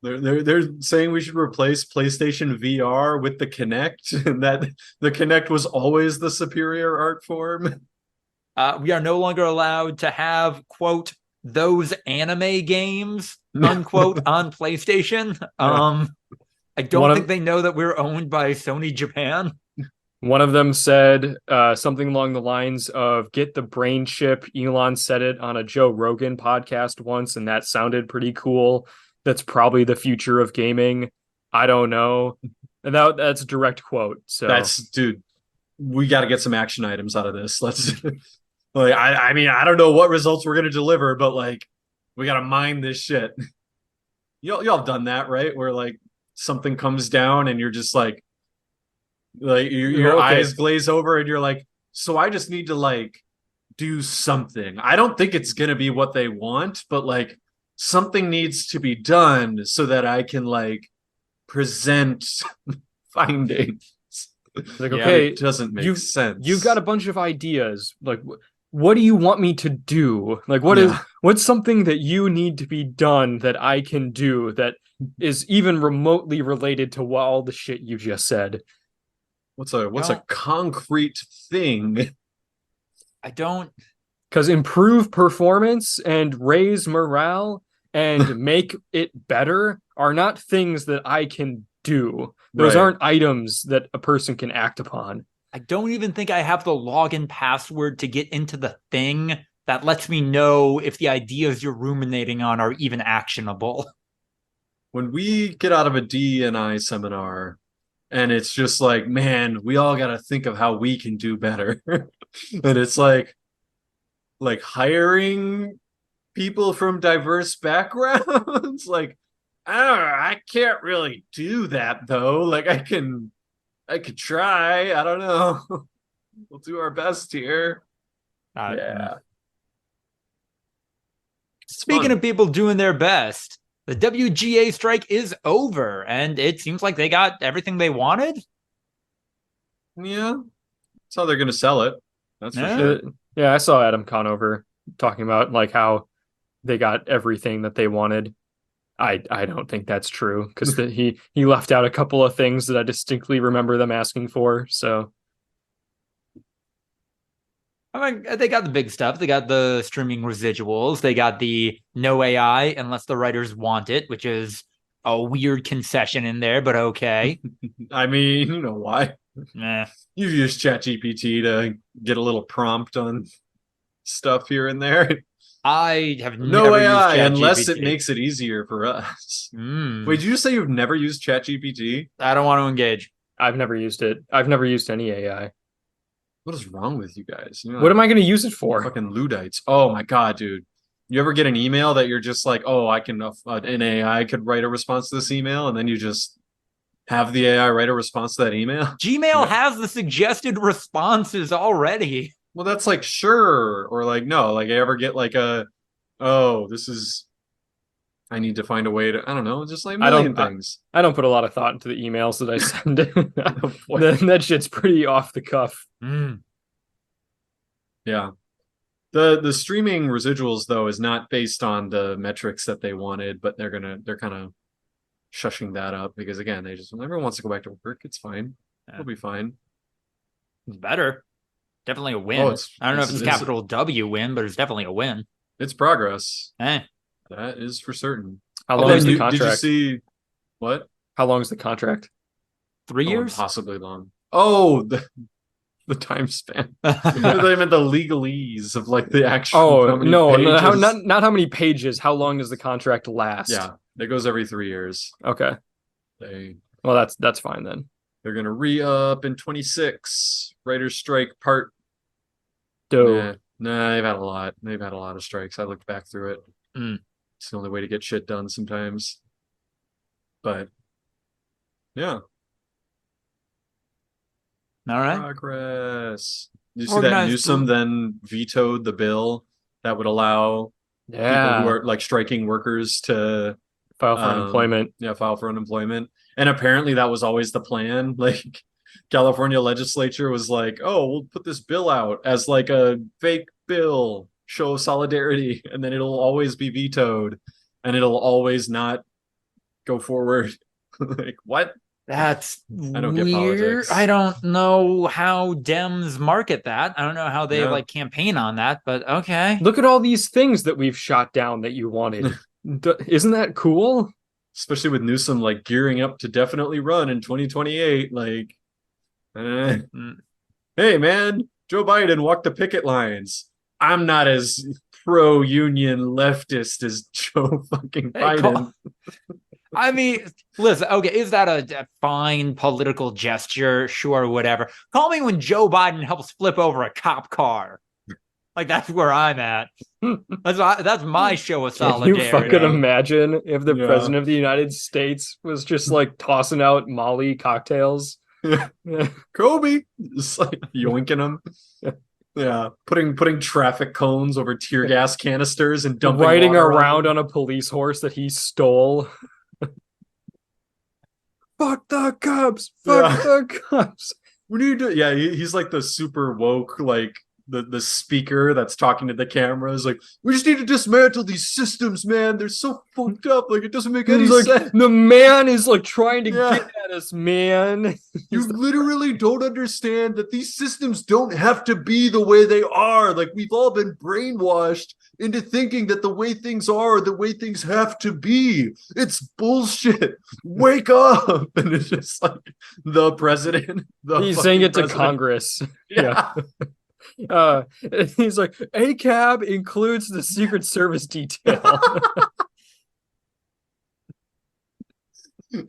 They're saying we should replace PlayStation VR with the Kinect, and that the Kinect was always the superior art form. We are no longer allowed to have, quote, those anime games, unquote, on PlayStation. I don't think they know that we're owned by Sony Japan. One of them said something along the lines of get the brain chip. Elon said it on a Joe Rogan podcast once, and that sounded pretty cool. That's probably the future of gaming. I don't know. And that's a direct quote. So Dude, we got to get some action items out of this. Let's like, I mean, I don't know what results we're going to deliver, but like, we got to mine this shit. Y'all have done that, right? Where like something comes down and you're just like your eyes glaze over and you're like, so I just need to like do something. I don't think it's going to be what they want, but like something needs to be done so that I can like present findings. Like, okay, it doesn't make sense. You've got a bunch of ideas. Like, what do you want me to do? Like, what's something that you need to be done that I can do that is even remotely related to all the shit you just said? What's a concrete thing? I don't. Because improve performance and raise morale and make it better are not things that I can do. Those aren't items that a person can act upon. I don't even think I have the login password to get into the thing that lets me know if the ideas you're ruminating on are even actionable. When we get out of a D&I seminar and it's just like, man, we all got to think of how we can do better. And it's like hiring people from diverse backgrounds. Like, I don't know, I can't really do that though. Like I could try. I don't know. We'll do our best here. Yeah. Speaking of people doing their best, the WGA strike is over, and it seems like they got everything they wanted. Yeah. That's how they're going to sell it. That's for sure. Yeah, I saw Adam Conover talking about like how they got everything that they wanted. I don't think that's true because he left out a couple of things that I distinctly remember them asking for. So I mean, they got the big stuff. They got the streaming residuals. They got the no AI unless the writers want it, which is a weird concession in there, but okay. I mean, you know why? Eh. You use ChatGPT to get a little prompt on stuff here and there. I have no never AI used unless it ChatGPT. makes it easier for us. Wait, did you say you've never used ChatGPT? I don't want to engage. I've never used it. I've never used any AI. What is wrong with you guys? You know, what am I going to use it for? Fucking Luddites. Oh my god, dude. You ever get an email that you're just like, oh, I can, an AI could write a response to this email, and then you just have the AI write a response to that email? Gmail has the suggested responses already. Well, that's like, sure. Or like, no, like I ever get like oh, this is, I need to find a way to, I don't know, just like a million things. I don't put a lot of thought into the emails that I send. That shit's pretty off the cuff. Yeah. The streaming residuals though is not based on the metrics that they wanted, but they're kind of shushing that up because again, everyone wants to go back to work. It's fine. It'll be fine. It's better. Definitely a win. Oh, I don't know if it's capital W win, but it's definitely a win. It's progress. That is for certain. How long is the contract? Did you see what? How long is the contract? 3 years? Possibly long. Oh, the time span. I meant the legalese of like the actual. Oh no, not how many pages. How long does the contract last? Yeah, it goes every 3 years. Okay. Well, that's fine then. They're gonna re-up in 26. Writers' strike part. Dope. Nah, they've had a lot. They've had a lot of strikes. I looked back through it. It's the only way to get shit done sometimes. But yeah. All right. Progress. Did you see that Newsom then vetoed the bill that would allow people who are like striking workers to file for unemployment? Yeah, file for unemployment. And apparently that was always the plan. Like California legislature was like, oh, we'll put this bill out as like a fake bill, show solidarity, and then it'll always be vetoed and it'll always not go forward. Like, what? That's I don't weird. get politics. I don't know how Dems market that. I don't know how they like campaign on that, but okay. Look at all these things that we've shot down that you wanted. Isn't that cool? Especially with Newsom like gearing up to definitely run in 2028. Like, hey man, Joe Biden walked the picket lines. I'm not as pro-union leftist as Joe fucking Biden. I mean, listen, okay, is that a fine political gesture? Sure, whatever. Call me when Joe Biden helps flip over a cop car. Like, that's where I'm at. That's my show of solidarity. Can you fucking imagine if the president of the United States was just like tossing out Molly cocktails? Kobe, just like yoinking them. Yeah, putting traffic cones over tear gas canisters and dumping riding around on a police horse that he stole. Fuck the cops! Fuck the cops! What do you do? Yeah, he's like the super woke, like the speaker that's talking to the cameras. Like, we just need to dismantle these systems, man. They're so fucked up. Like, it doesn't make any sense. The man is like trying to get at us, man. You literally don't understand that these systems don't have to be the way they are. Like, we've all been brainwashed into thinking that the way things are, the way things have to be. It's bullshit. Wake up. And it's just like the president. He's saying it to Congress. Yeah. He's like, a cab includes the Secret Service detail.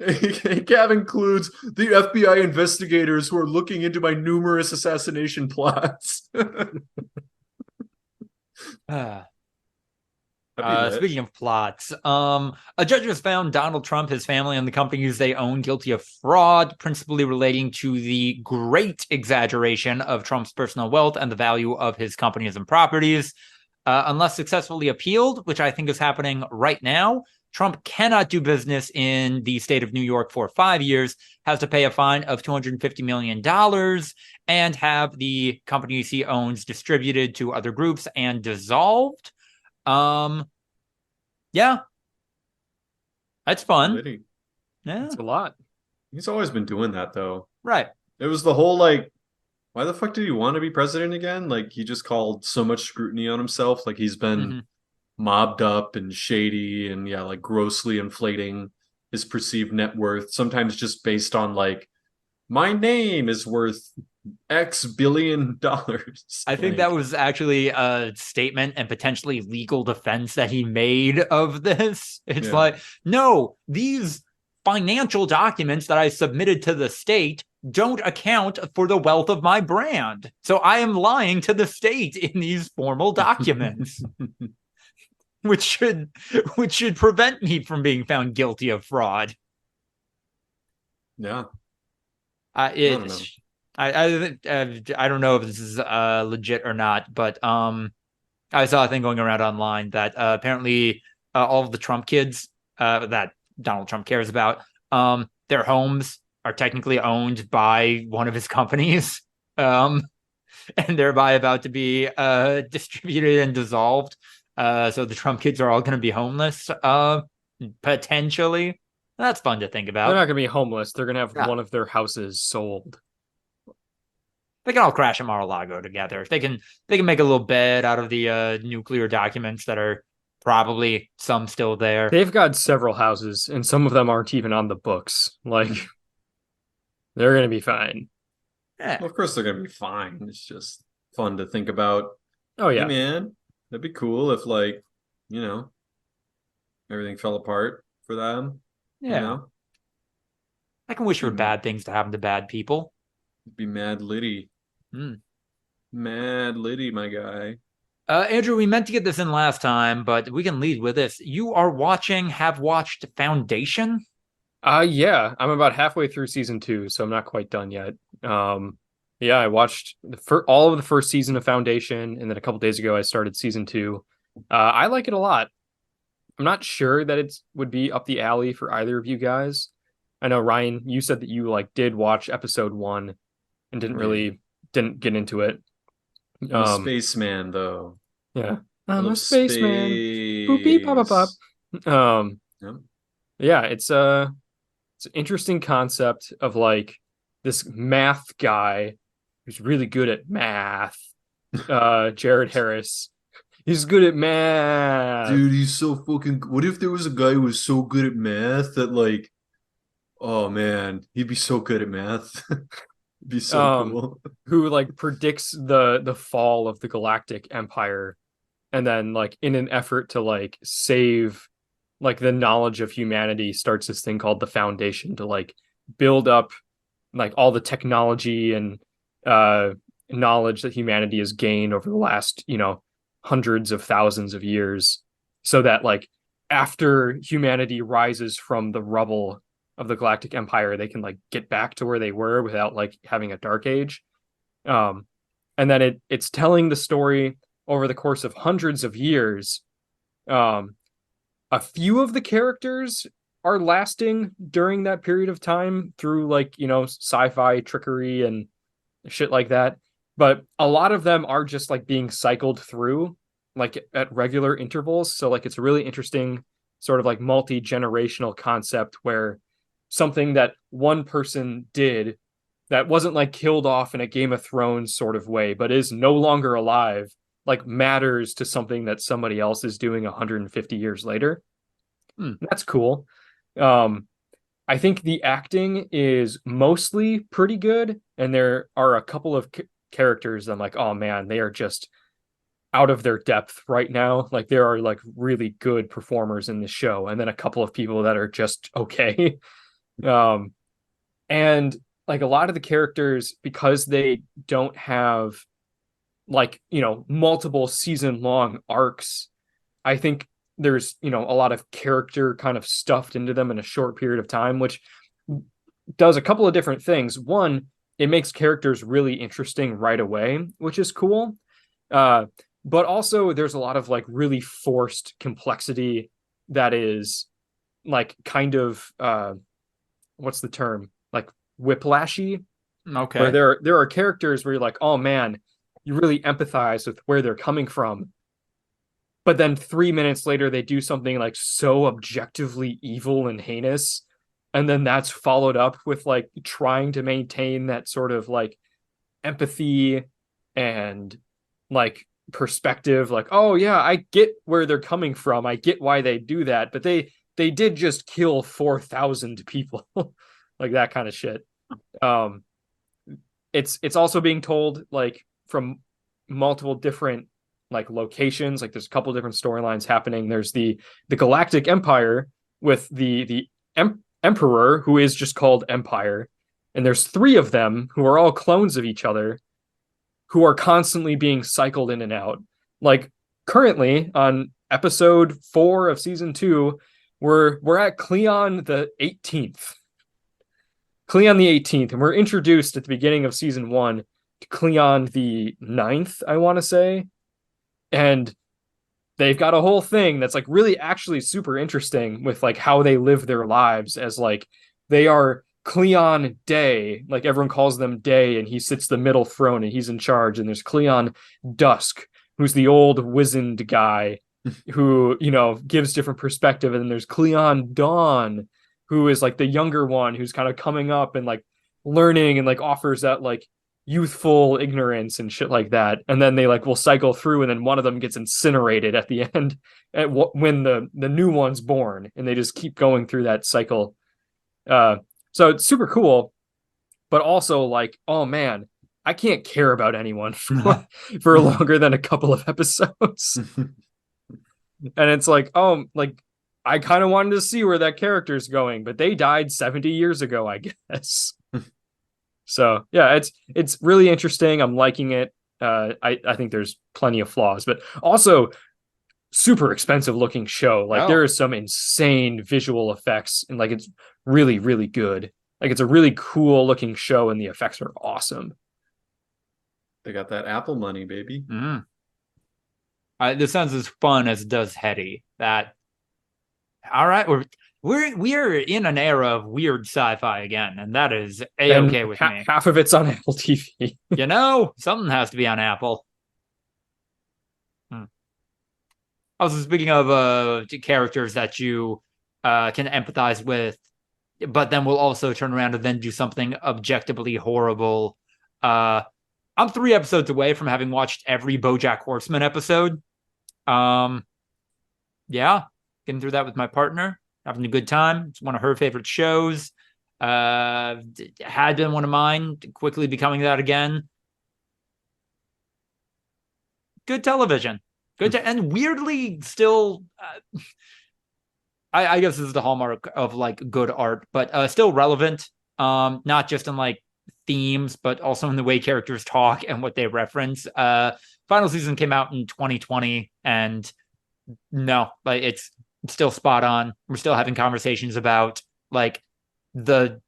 A cab includes the FBI investigators who are looking into my numerous assassination plots. Speaking of plots, a judge has found Donald Trump, his family, and the companies they own guilty of fraud, principally relating to the great exaggeration of Trump's personal wealth and the value of his companies and properties. Unless successfully appealed, which I think is happening right now, Trump cannot do business in the state of New York for 5 years, has to pay a fine of $250 million, and have the companies he owns distributed to other groups and dissolved. Yeah, that's fun. Liddy. Yeah, It's a lot. He's always been doing that, though. right. It was the whole, like, why the fuck did he want to be president again? Like, he just called so much scrutiny on himself. Like, he's been mobbed up and shady and, yeah, like, grossly inflating his perceived net worth, sometimes just based on, like, my name is worth X billion dollars. I think that was actually a statement and potentially legal defense that he made of this. It's like, no, these financial documents that I submitted to the state don't account for the wealth of my brand. So I am lying to the state in these formal documents, which should prevent me from being found guilty of fraud. Yeah. I don't know if this is legit or not, but I saw a thing going around online that apparently all of the Trump kids that Donald Trump cares about, their homes are technically owned by one of his companies, and thereby about to be distributed and dissolved. So the Trump kids are all going to be homeless, potentially. That's fun to think about. They're not going to be homeless. They're going to have one of their houses sold. They can all crash at Mar-a-Lago together. They can make a little bed out of the nuclear documents that are probably some still there. They've got several houses, and some of them aren't even on the books. Like, they're going to be fine. Well, of course they're going to be fine. It's just fun to think about. Oh, yeah. Hey, man, that'd be cool if, like, you know, everything fell apart for them. Yeah. You know? I can wish for bad things to happen to bad people. It'd be mad Liddy. Mad Liddy, my guy. Andrew, we meant to get this in last time, but we can lead with this. You have watched Foundation? Yeah, I'm about halfway through season 2, so I'm not quite done yet. Yeah, I watched all of the first season of Foundation, and then a couple days ago I started season 2. I like it a lot. I'm not sure that it would be up the alley for either of you guys. I know, Ryan, you said that you did watch episode 1 and didn't get into it. I'm a spaceman, though. Yeah, I'm a spaceman. Boop beep pop pop pop. Yeah, it's an interesting concept of this math guy who's really good at math. Jared Harris. He's good at math. Dude, he's so fucking... What if there was a guy who was so good at math that, oh, man, he'd be so good at math. It'd be so cool. Who, predicts the fall of the Galactic Empire, and then, in an effort to, save, the knowledge of humanity, starts this thing called the Foundation to, build up, all the technology and knowledge that humanity has gained over the last, hundreds of thousands of years, so that after humanity rises from the rubble of the Galactic Empire, they can get back to where they were without having a dark age. And then it's telling the story over the course of hundreds of years. A few of the characters are lasting during that period of time through sci-fi trickery and shit like that. But a lot of them are just being cycled through at regular intervals. So it's a really interesting sort of multi-generational concept where something that one person did that wasn't killed off in a Game of Thrones sort of way, but is no longer alive, matters to something that somebody else is doing 150 years later. That's cool. I think the acting is mostly pretty good, and there are a couple of characters. I'm like, oh man, they are just out of their depth right now. Like there are like really good performers in the show, and then a couple of people that are just okay. um, and like a lot of the characters, because they don't have like, multiple season long arcs, I think there's, a lot of character kind of stuffed into them in a short period of time, which does a couple of different things. One, it makes characters really interesting right away, which is cool. Uh, but also there's a lot of like really forced complexity that is like kind of what's the term? Like whiplashy, where Okay. there are characters where you're like, oh man, you really empathize with where they're coming from. But then 3 minutes later, they do something like so objectively evil and heinous. And then that's followed up with like trying to maintain that sort of like empathy and like perspective. Like, oh yeah, I get where they're coming from. I get why they do that. But they did just kill 4,000 people. Like that kind of shit. Um, it's also being told like from multiple different like locations. Like there's a couple different storylines happening. There's the Galactic Empire with the Emperor, who is just called Empire, and there's three of them who are all clones of each other, who are constantly being cycled in and out. Like currently on episode 4 of season 2, we're at Cleon the 18th. Cleon the 18th, and we're introduced at the beginning of season 1 to Cleon the 9th, I want to say. And they've got a whole thing that's like really actually super interesting with like how they live their lives, as like they are Cleon Day, like everyone calls them Day, and he sits the middle throne and he's in charge. And there's Cleon Dusk, who's the old wizened guy who, gives different perspective. And then there's Cleon Dawn, who is like the younger one who's kind of coming up and like learning and like offers that like youthful ignorance and shit like that. And then they like will cycle through, and then one of them gets incinerated at the end when the new one's born, and they just keep going through that cycle. So it's super cool, but also like, oh man, I can't care about anyone for longer than a couple of episodes. And it's like, oh, like I kind of wanted to see where that character's going, but they died 70 years ago, I guess. So yeah, it's really interesting. I'm liking it. I think there's plenty of flaws, but also super expensive looking show. Like there is some insane visual effects, and like it's really, really good. Like it's a really cool looking show, and the effects are awesome. They got that Apple money, baby. This sounds as fun as it does heady. All right, we are in an era of weird sci-fi again, and that is a-okay with me. Half of it's on Apple TV. Something has to be on Apple. Also, speaking of characters that you can empathize with, but then will also turn around and then do something objectively horrible. I'm 3 episodes away from having watched every BoJack Horseman episode. Yeah, getting through that with my partner, having a good time. It's one of her favorite shows. Had been one of mine, quickly becoming that again. Good television. And weirdly still, I guess this is the hallmark of like good art, but still relevant. Not just in like themes, but also in the way characters talk and what they reference. Final season came out in 2020, and no, like it's still spot on. We're still having conversations about like the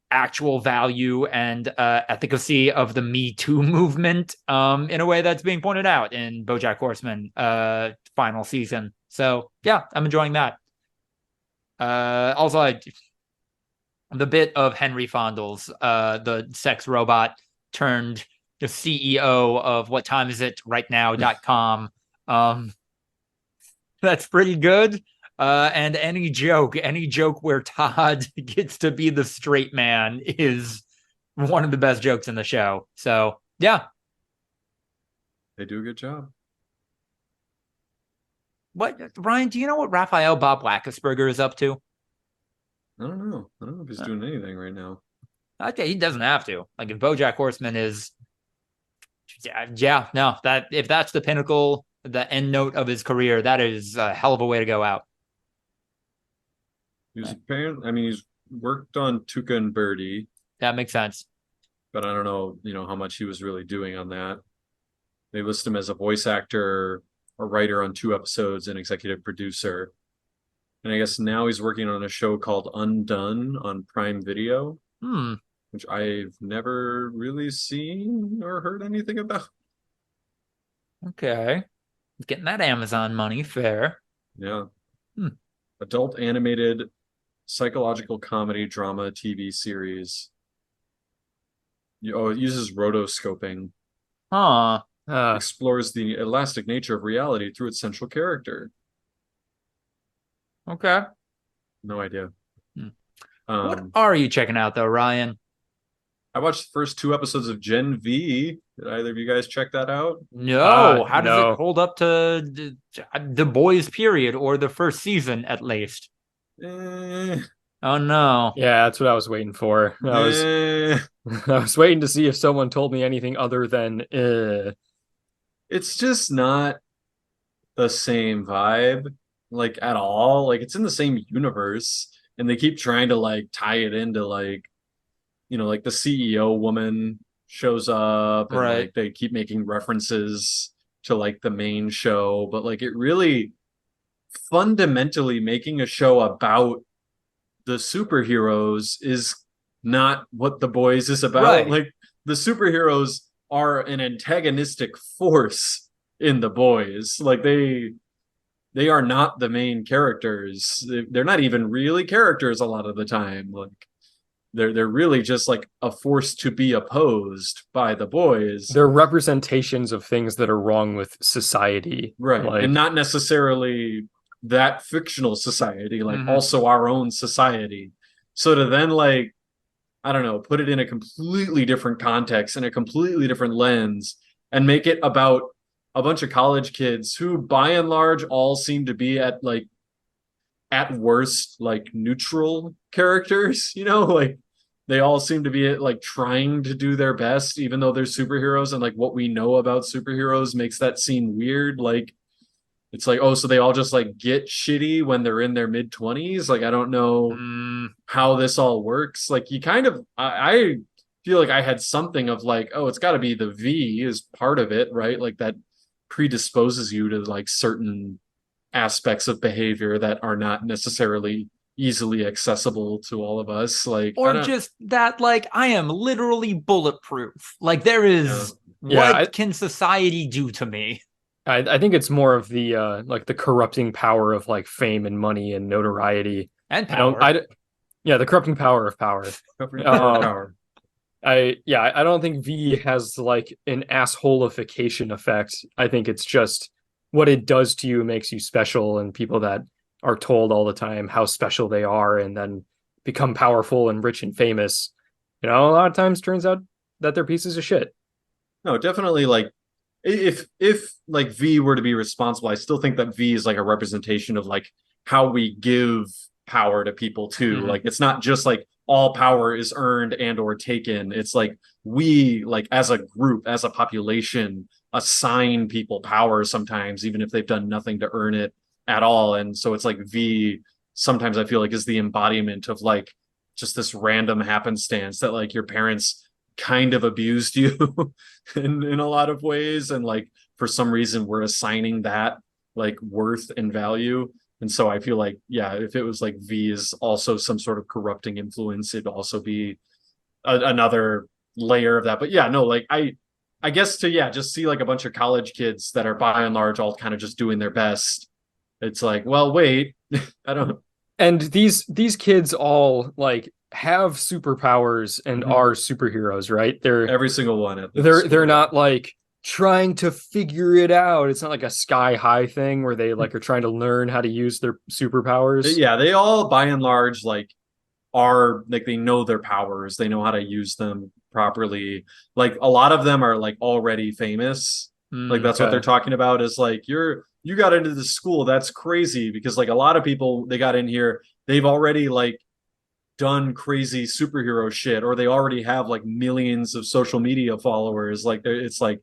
actual value and efficacy of the Me Too movement in a way that's being pointed out in BoJack Horseman final season. So yeah, I'm enjoying that. Also, the bit of Henry Fonda's the sex robot turned the CEO of whattimeisitRightNow.com. That's pretty good. And any joke where Todd gets to be the straight man is one of the best jokes in the show. So yeah, they do a good job. What, Ryan, do you know what Raphael Bob Wackesberger is up to? I don't know if he's doing anything right now. Okay, he doesn't have to. Like if BoJack Horseman is Yeah, no, that if that's the pinnacle, the end note of his career, that is a hell of a way to go out. He was apparently, I mean, he's worked on Tuca and Birdie, That makes sense. but I don't know, how much he was really doing on that. They list him as a voice actor, a writer on 2 episodes, and executive producer. And I guess now he's working on a show called Undone on Prime Video, which I've never really seen or heard anything about. Okay. Getting that Amazon money, fair. Yeah. Adult animated psychological comedy drama TV series. It uses rotoscoping. Huh. Explores the elastic nature of reality through its central character. Okay. No idea. What are you checking out though, Ryan? I watched the first 2 episodes of Gen V. Did either of you guys check that out? No. How does No. it hold up to the boys period or the first season at least? Oh no. Yeah, that's what I was waiting for. I was waiting to see if someone told me anything other than It's just not the same vibe, like at all. Like it's in the same universe, and they keep trying to like tie it into like, like the CEO woman shows up, and Right. like they keep making references to like the main show, but like it really fundamentally making a show about the superheroes is not what The Boys is about. Right. Like the superheroes are an antagonistic force in The Boys. Like they are not the main characters. They're not even really characters a lot of the time. Like they're really just like a force to be opposed by The Boys. they're representations of things that are wrong with society. Right. Like, and not necessarily that fictional society, like also our own society. So to then like, I don't know, put it in a completely different context and a completely different lens and make it about a bunch of college kids who by and large all seem to be at worst like neutral characters, like they all seem to be like trying to do their best even though they're superheroes, and like what we know about superheroes makes that seem weird. Like it's like, oh, so they all just like get shitty when they're in their mid-20s. Like I don't know how this all works. Like you kind of I feel like I had something of like, oh, it's got to be the V is part of it, right? Like that predisposes you to like certain aspects of behavior that are not necessarily easily accessible to all of us, like or just that like I am literally bulletproof. Like there is what can society do to me? I think it's more of the like the corrupting power of like fame and money and notoriety and power. The corrupting power of power. Power. I don't think V has like an assholification effect. I think it's just what it does to you makes you special, and people that are told all the time how special they are and then become powerful and rich and famous, a lot of times turns out that they're pieces of shit. No, definitely. Like if like V were to be responsible, I still think that V is like a representation of like how we give power to people too. Like it's not just like all power is earned and or taken. It's like we like as a group, as a population, assign people power sometimes, even if they've done nothing to earn it at all. And so it's like V sometimes I feel like is the embodiment of like just this random happenstance that like your parents kind of abused you in a lot of ways, and like for some reason we're assigning that like worth and value. And so I feel like, yeah, if it was like V is also some sort of corrupting influence, it'd also be another layer of that. But yeah, no, like I guess to just see like a bunch of college kids that are by and large all kind of just doing their best. It's like, well, wait, I don't. And these kids all like have superpowers and are superheroes, right? They're every single one. They're not like trying to figure it out. It's not like a Sky High thing where they like are trying to learn how to use their superpowers. Yeah, they all by and large like are like they know their powers, they know how to use them properly. Like a lot of them are like already famous. Like that's what they're talking about is like you got into the school, that's crazy, because like a lot of people they got in here, they've already like done crazy superhero shit, or they already have like millions of social media followers. Like it's like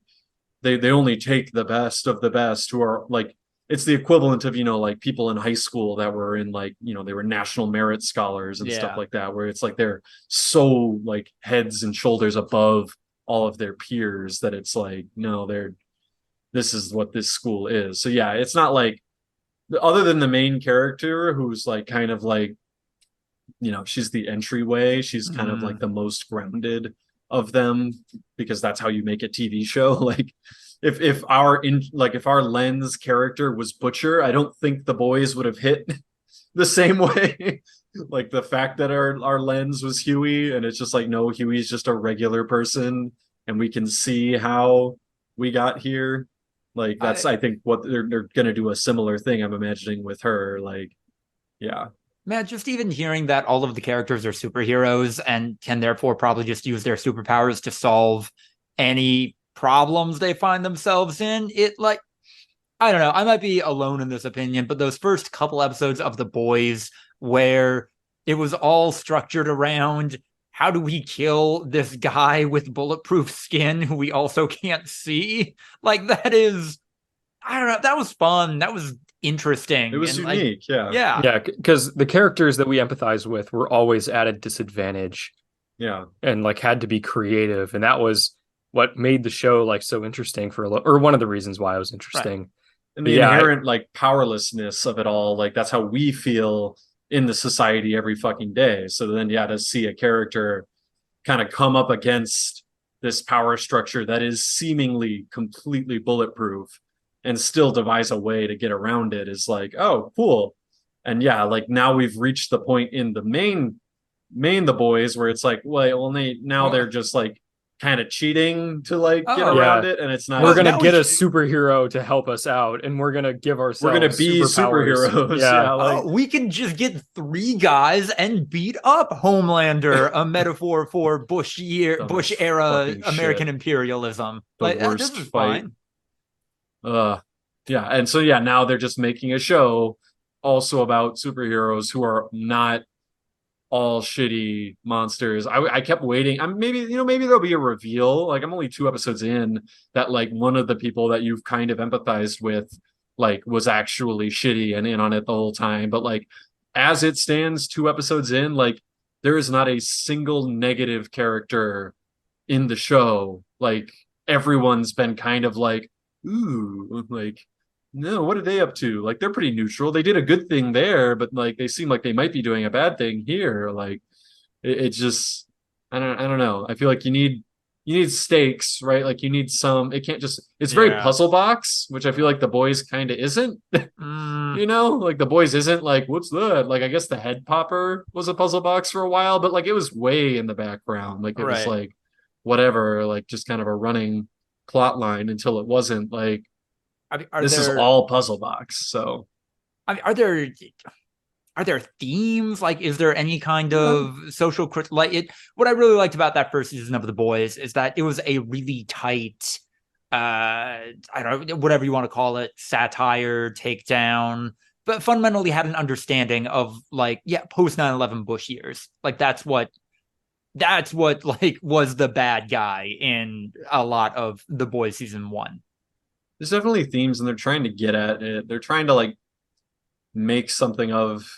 they only take the best of the best who are like, it's the equivalent of, like people in high school that were in like, they were national merit scholars and stuff Yeah. like that, where it's like they're so like heads and shoulders above all of their peers that it's like, no, this is what this school is. So yeah, it's not like, other than the main character who's like kind of like, she's the entryway, she's kind of like Mm. the most grounded of them, because that's how you make a TV show. Like if our Lens character was Butcher, I don't think the boys would have hit the same way. Like the fact that our Lens was Huey, and it's just like, no, Huey's just a regular person and we can see how we got here. Like that's, I think, what they're gonna do a similar thing, I'm imagining, with her. Like, yeah. Man, just even hearing that all of the characters are superheroes and can therefore probably just use their superpowers to solve any problems they find themselves in, it like, I don't know, I might be alone in this opinion, but those first couple episodes of The Boys where it was all structured around how do we kill this guy with bulletproof skin who we also can't see? Like, that is, I don't know, that was fun. That was interesting. It was and like, unique, yeah. yeah. Yeah, because the characters that we empathize with were always at a disadvantage. Yeah. And like had to be creative, and that was what made the show like so interesting or one of the reasons why it was interesting. Right. And the inherent like powerlessness of it all, like that's how we feel in the society every fucking day. So then, yeah, to see a character kind of come up against this power structure that is seemingly completely bulletproof and still devise a way to get around it is like, oh, cool. And yeah, like now we've reached the point in the main The Boys where it's like, well, they're just like kind of cheating to like get around it, and it's not. We're gonna get a superhero to help us out, and we're gonna give ourselves. We're gonna be superheroes. Yeah, like, we can just get 3 guys and beat up Homelander. A metaphor for Bush era American imperialism. The worst fight. Yeah, and so yeah, now they're just making a show also about superheroes who are not all shitty monsters. I kept waiting. Maybe there'll be a reveal. Like, I'm only 2 episodes in, that like one of the people that you've kind of empathized with like was actually shitty and in on it the whole time. But like, as it stands, 2 episodes in, like there is not a single negative character in the show. Like, everyone's been kind of like, ooh, like, no, what are they up to? Like, they're pretty neutral. They did a good thing there, but like they seem like they might be doing a bad thing here. Like, it's just, I don't know. I feel like you need stakes, right? Like, you need some. It can't just. It's very puzzle box, which I feel like The Boys kind of isn't. Like The Boys isn't like, what's that? Like, I guess the head popper was a puzzle box for a while, but like it was way in the background. Like, it was like whatever, like just kind of a running plot line until it wasn't. Like, this is all puzzle box. So, are there themes? Like, is there any kind of social like it? What I really liked about that first season of The Boys is that it was a really tight, I don't know, whatever you want to call it, satire, takedown, but fundamentally had an understanding of like, post 9/11 Bush years. Like, that's what like was the bad guy in a lot of The Boys season 1. There's definitely themes, and they're trying to get at it. They're trying to like make something of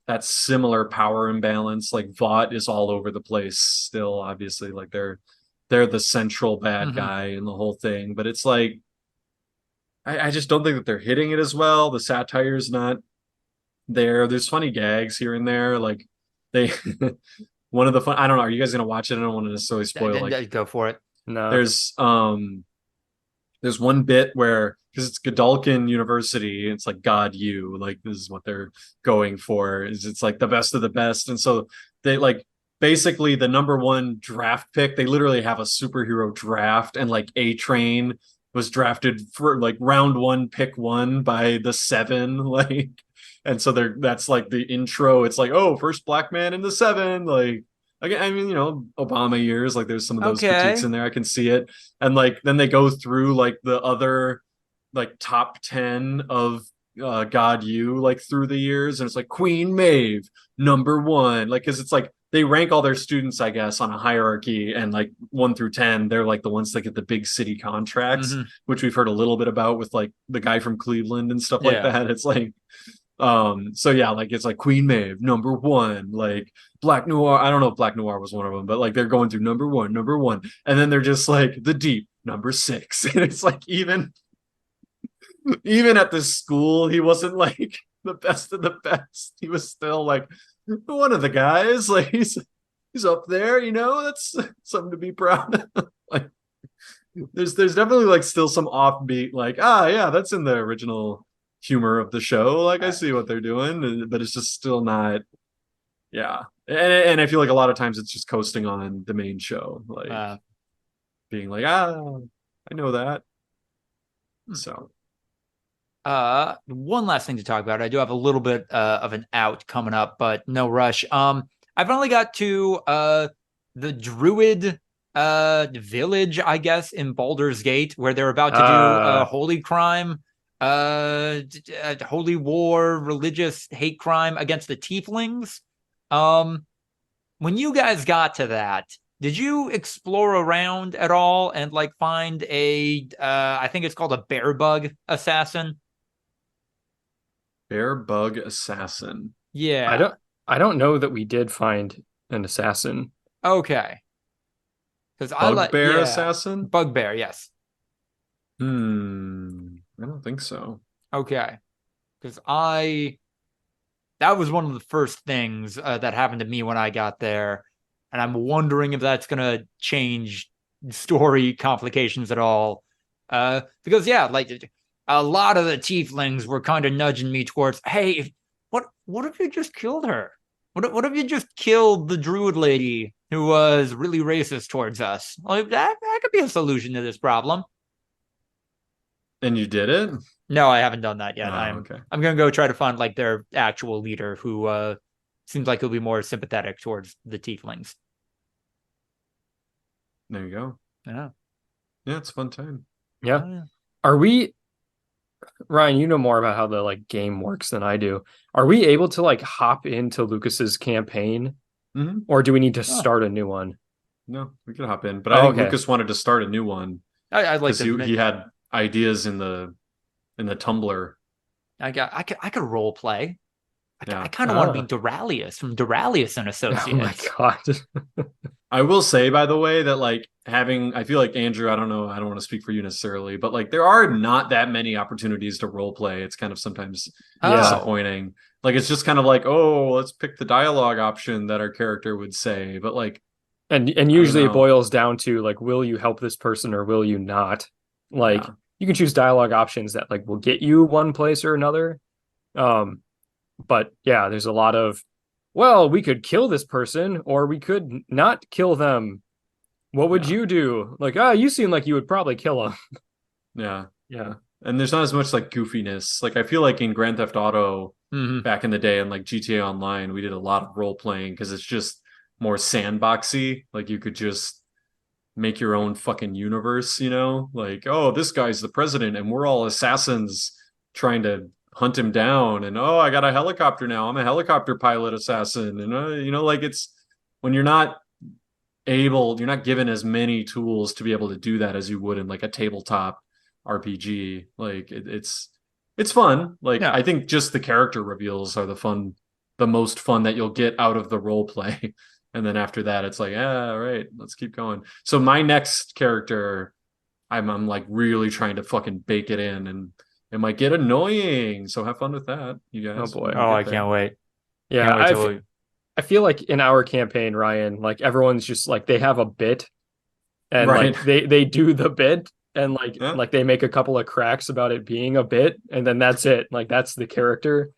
that similar power imbalance. Like, Vought is all over the place still, obviously. Like, they're the central bad guy in the whole thing. But it's like, I just don't think that they're hitting it as well. The satire's not there. There's funny gags here and there. Like, they one of the fun, I don't know, are you guys gonna watch it? I don't want to necessarily spoil. Like, go for it. No. There's one bit where, because it's Godalkin University, it's like God U, like this is what they're going for, is it's like the best of the best. And so they like basically the number 1 draft pick, they literally have a superhero draft, and like A-Train was drafted for like round 1, pick 1 by the 7, like, and so that's like the intro. It's like, oh, first black man in the 7, like, again, I mean, Obama years, like there's some of those critiques in there. I can see it. And like, then they go through like the other like top 10 of God U, like through the years. And it's like Queen Maeve, number 1. Like, cause it's like they rank all their students, I guess, on a hierarchy, and like 1 through 10, they're like the ones that get the big city contracts, which we've heard a little bit about with like the guy from Cleveland and stuff like that. It's like, so yeah, like it's like Queen Maeve, number 1, like Black Noir. I don't know if Black Noir was one of them, but like they're going through number one, and then they're just like the Deep, number 6, and it's like even at this school, he wasn't like the best of the best. He was still like one of the guys. Like he's up there, you know. That's something to be proud of. Like there's definitely like still some offbeat, like yeah, that's in the original humor of the show. Like I see what they're doing, but it's just still not. Yeah, and I feel like a lot of times it's just coasting on the main show, like being like I know that. So. One last thing to talk about. I do have a little bit of an out coming up, but no rush. I finally got to the Druid village, I guess, in Baldur's Gate, where they're about to do a holy crime, holy war, religious hate crime against the tieflings. When you guys got to that, did you explore around at all and like find a I think it's called a bear bug assassin? Bear bug assassin. Yeah. I don't know that we did find an assassin. Okay. Because I like Bugbear assassin? Bugbear, yes. I don't think so. Okay. Because that was one of the first things that happened to me when I got there. And I'm wondering if that's going to change story complications at all. Because, yeah, like a lot of the tieflings were kind of nudging me towards, hey, what if you just killed her? What if you just killed the druid lady who was really racist towards us? Like that could be a solution to this problem. And you did it? No, I haven't done that yet. Okay. I'm gonna go try to find like their actual leader who seems like he'll be more sympathetic towards the tieflings. There you go. Yeah. Yeah, it's a fun time. Yeah. Oh, yeah. Are we, Ryan, you know more about how the like game works than I do. Are we able to like hop into Lucas's campaign, or do we need to start a new one? No, we could hop in, but I think okay. Lucas wanted to start a new one. I'd like to. He had ideas in the Tumblr. I could role play. Yeah. I kind of want to be Duralius from Duralius and Associates. Oh my god. I will say, by the way, that like I feel like Andrew, I don't know, I don't want to speak for you necessarily, but like there are not that many opportunities to role play. It's kind of sometimes disappointing. Like it's just kind of like, oh, let's pick the dialogue option that our character would say. But like and usually it boils down to like, will you help this person or will you not? Like you can choose dialogue options that like will get you one place or another. But yeah, there's a lot of, well, we could kill this person or we could not kill them. What would you do? Like, you seem like you would probably kill them. Yeah. Yeah. And there's not as much like goofiness. Like I feel like in Grand Theft Auto back in the day and like GTA Online, we did a lot of role playing because it's just more sandboxy. Like you could just make your own fucking universe, you know? Like, oh, this guy's the president and we're all assassins trying to hunt him down, and I got a helicopter now, I'm a helicopter pilot assassin, and you know, like it's when you're not given as many tools to be able to do that as you would in like a tabletop RPG. Like it's fun. Like I think just the character reveals are the most fun that you'll get out of the role play. And then after that it's like, all right, let's keep going. So my next character, I'm like really trying to fucking bake it in, and it might get annoying, so have fun with that, you guys. Oh boy. I can't wait. Yeah, I feel like in our campaign, Ryan, like everyone's just like they have a bit, and like they do the bit, and like they make a couple of cracks about it being a bit, and then that's it. Like that's the character.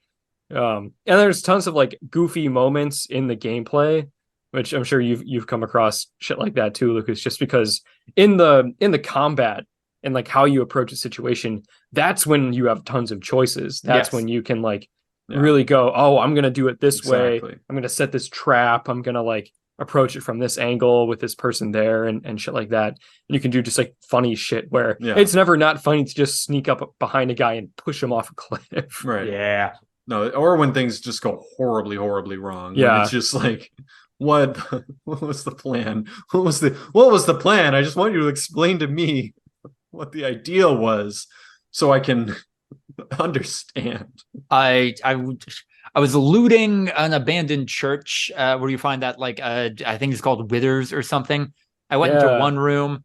And there's tons of like goofy moments in the gameplay, which I'm sure you've come across shit like that too, Lucas. Just because in the combat and like how you approach a situation, that's when you have tons of choices. That's when you can like really go, oh, I'm going to do it this way. I'm going to set this trap. I'm going to like approach it from this angle with this person there and shit like that. And you can do just like funny shit where it's never not funny to just sneak up behind a guy and push him off a cliff. Right. Yeah. No, or when things just go horribly, horribly wrong. Yeah. It's just like what what was the plan? What was the plan? I just want you to explain to me what the idea was so I can understand. I was looting an abandoned church where you find that like I think it's called Withers or something. I went into one room.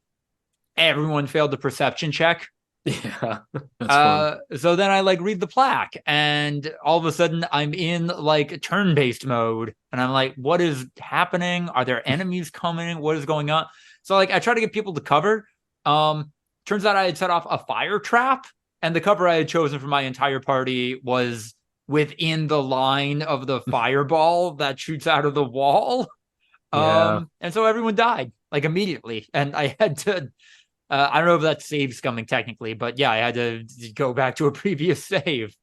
Everyone failed the perception check. Yeah. That's fun. So then I like read the plaque, and all of a sudden I'm in like turn-based mode, and I'm like, what is happening? Are there enemies coming? What is going on? So like I try to get people to cover. Turns out I had set off a fire trap, and the cover I had chosen for my entire party was within the line of the fireball that shoots out of the wall. Yeah. And so everyone died like immediately, and I had to I don't know if that's save scumming technically, but yeah, I had to go back to a previous save.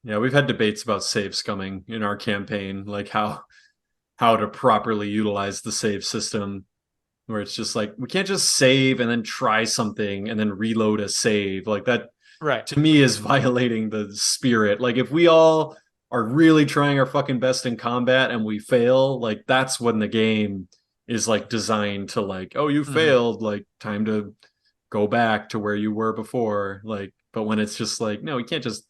Yeah, we've had debates about save scumming in our campaign, like how to properly utilize the save system, where it's just like we can't just save and then try something and then reload a save. Like that Right. to me is violating the spirit. Like if we all are really trying our fucking best in combat and we fail, like that's when the game is like designed to like, oh, you failed, like time to go back to where you were before. Like, but when it's just like, no, we can't just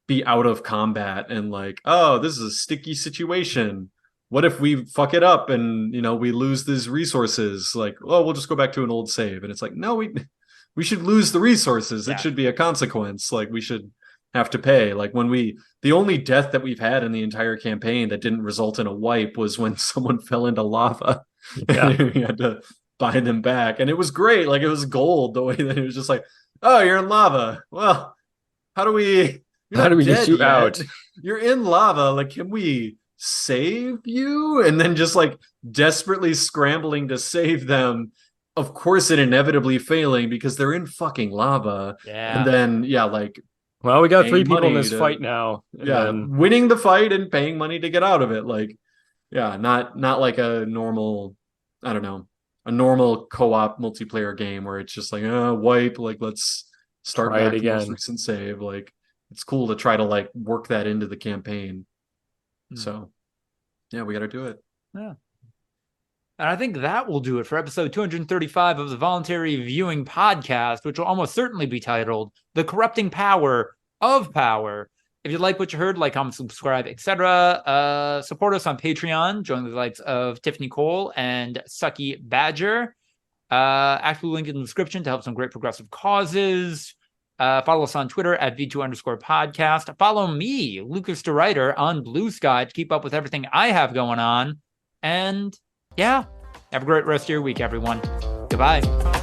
be out of combat and like, oh, this is a sticky situation. What if we fuck it up and we lose these resources? Like, oh, we'll just go back to an old save. And it's like, no, we should lose the resources. Yeah. It should be a consequence. Like we should have to pay. Like when the only death that we've had in the entire campaign that didn't result in a wipe was when someone fell into lava. Yeah. And we had to buy them back. And it was great. Like it was gold the way that it was just like, oh, you're in lava. Well, how do we get you out? You're in lava. Like, can we save you? And then just like desperately scrambling to save them. Of course, it inevitably failing because they're in fucking lava. Yeah. And then, yeah, like, well, we got 3 people in this fight now. Yeah, then... winning the fight and paying money to get out of it. Like, yeah, not like a normal, I don't know, a normal co-op multiplayer game where it's just like, wipe, like let's start Try it back to again. most recent save. Like, it's cool to try to like work that into the campaign. So, yeah, we got to do it. Yeah. And I think that will do it for episode 235 of the Voluntary Viewing podcast, which will almost certainly be titled The Corrupting Power of Power. If you like what you heard, like, comment, subscribe, etc. Support us on Patreon. Join the likes of Tiffany Cole and Sucky Badger. ActBlue link in the description to help some great progressive causes. Follow us on Twitter at V2_podcast. Follow me, Lucas DeRuyter, on Blue Sky to keep up with everything I have going on. And yeah, have a great rest of your week, everyone. Goodbye.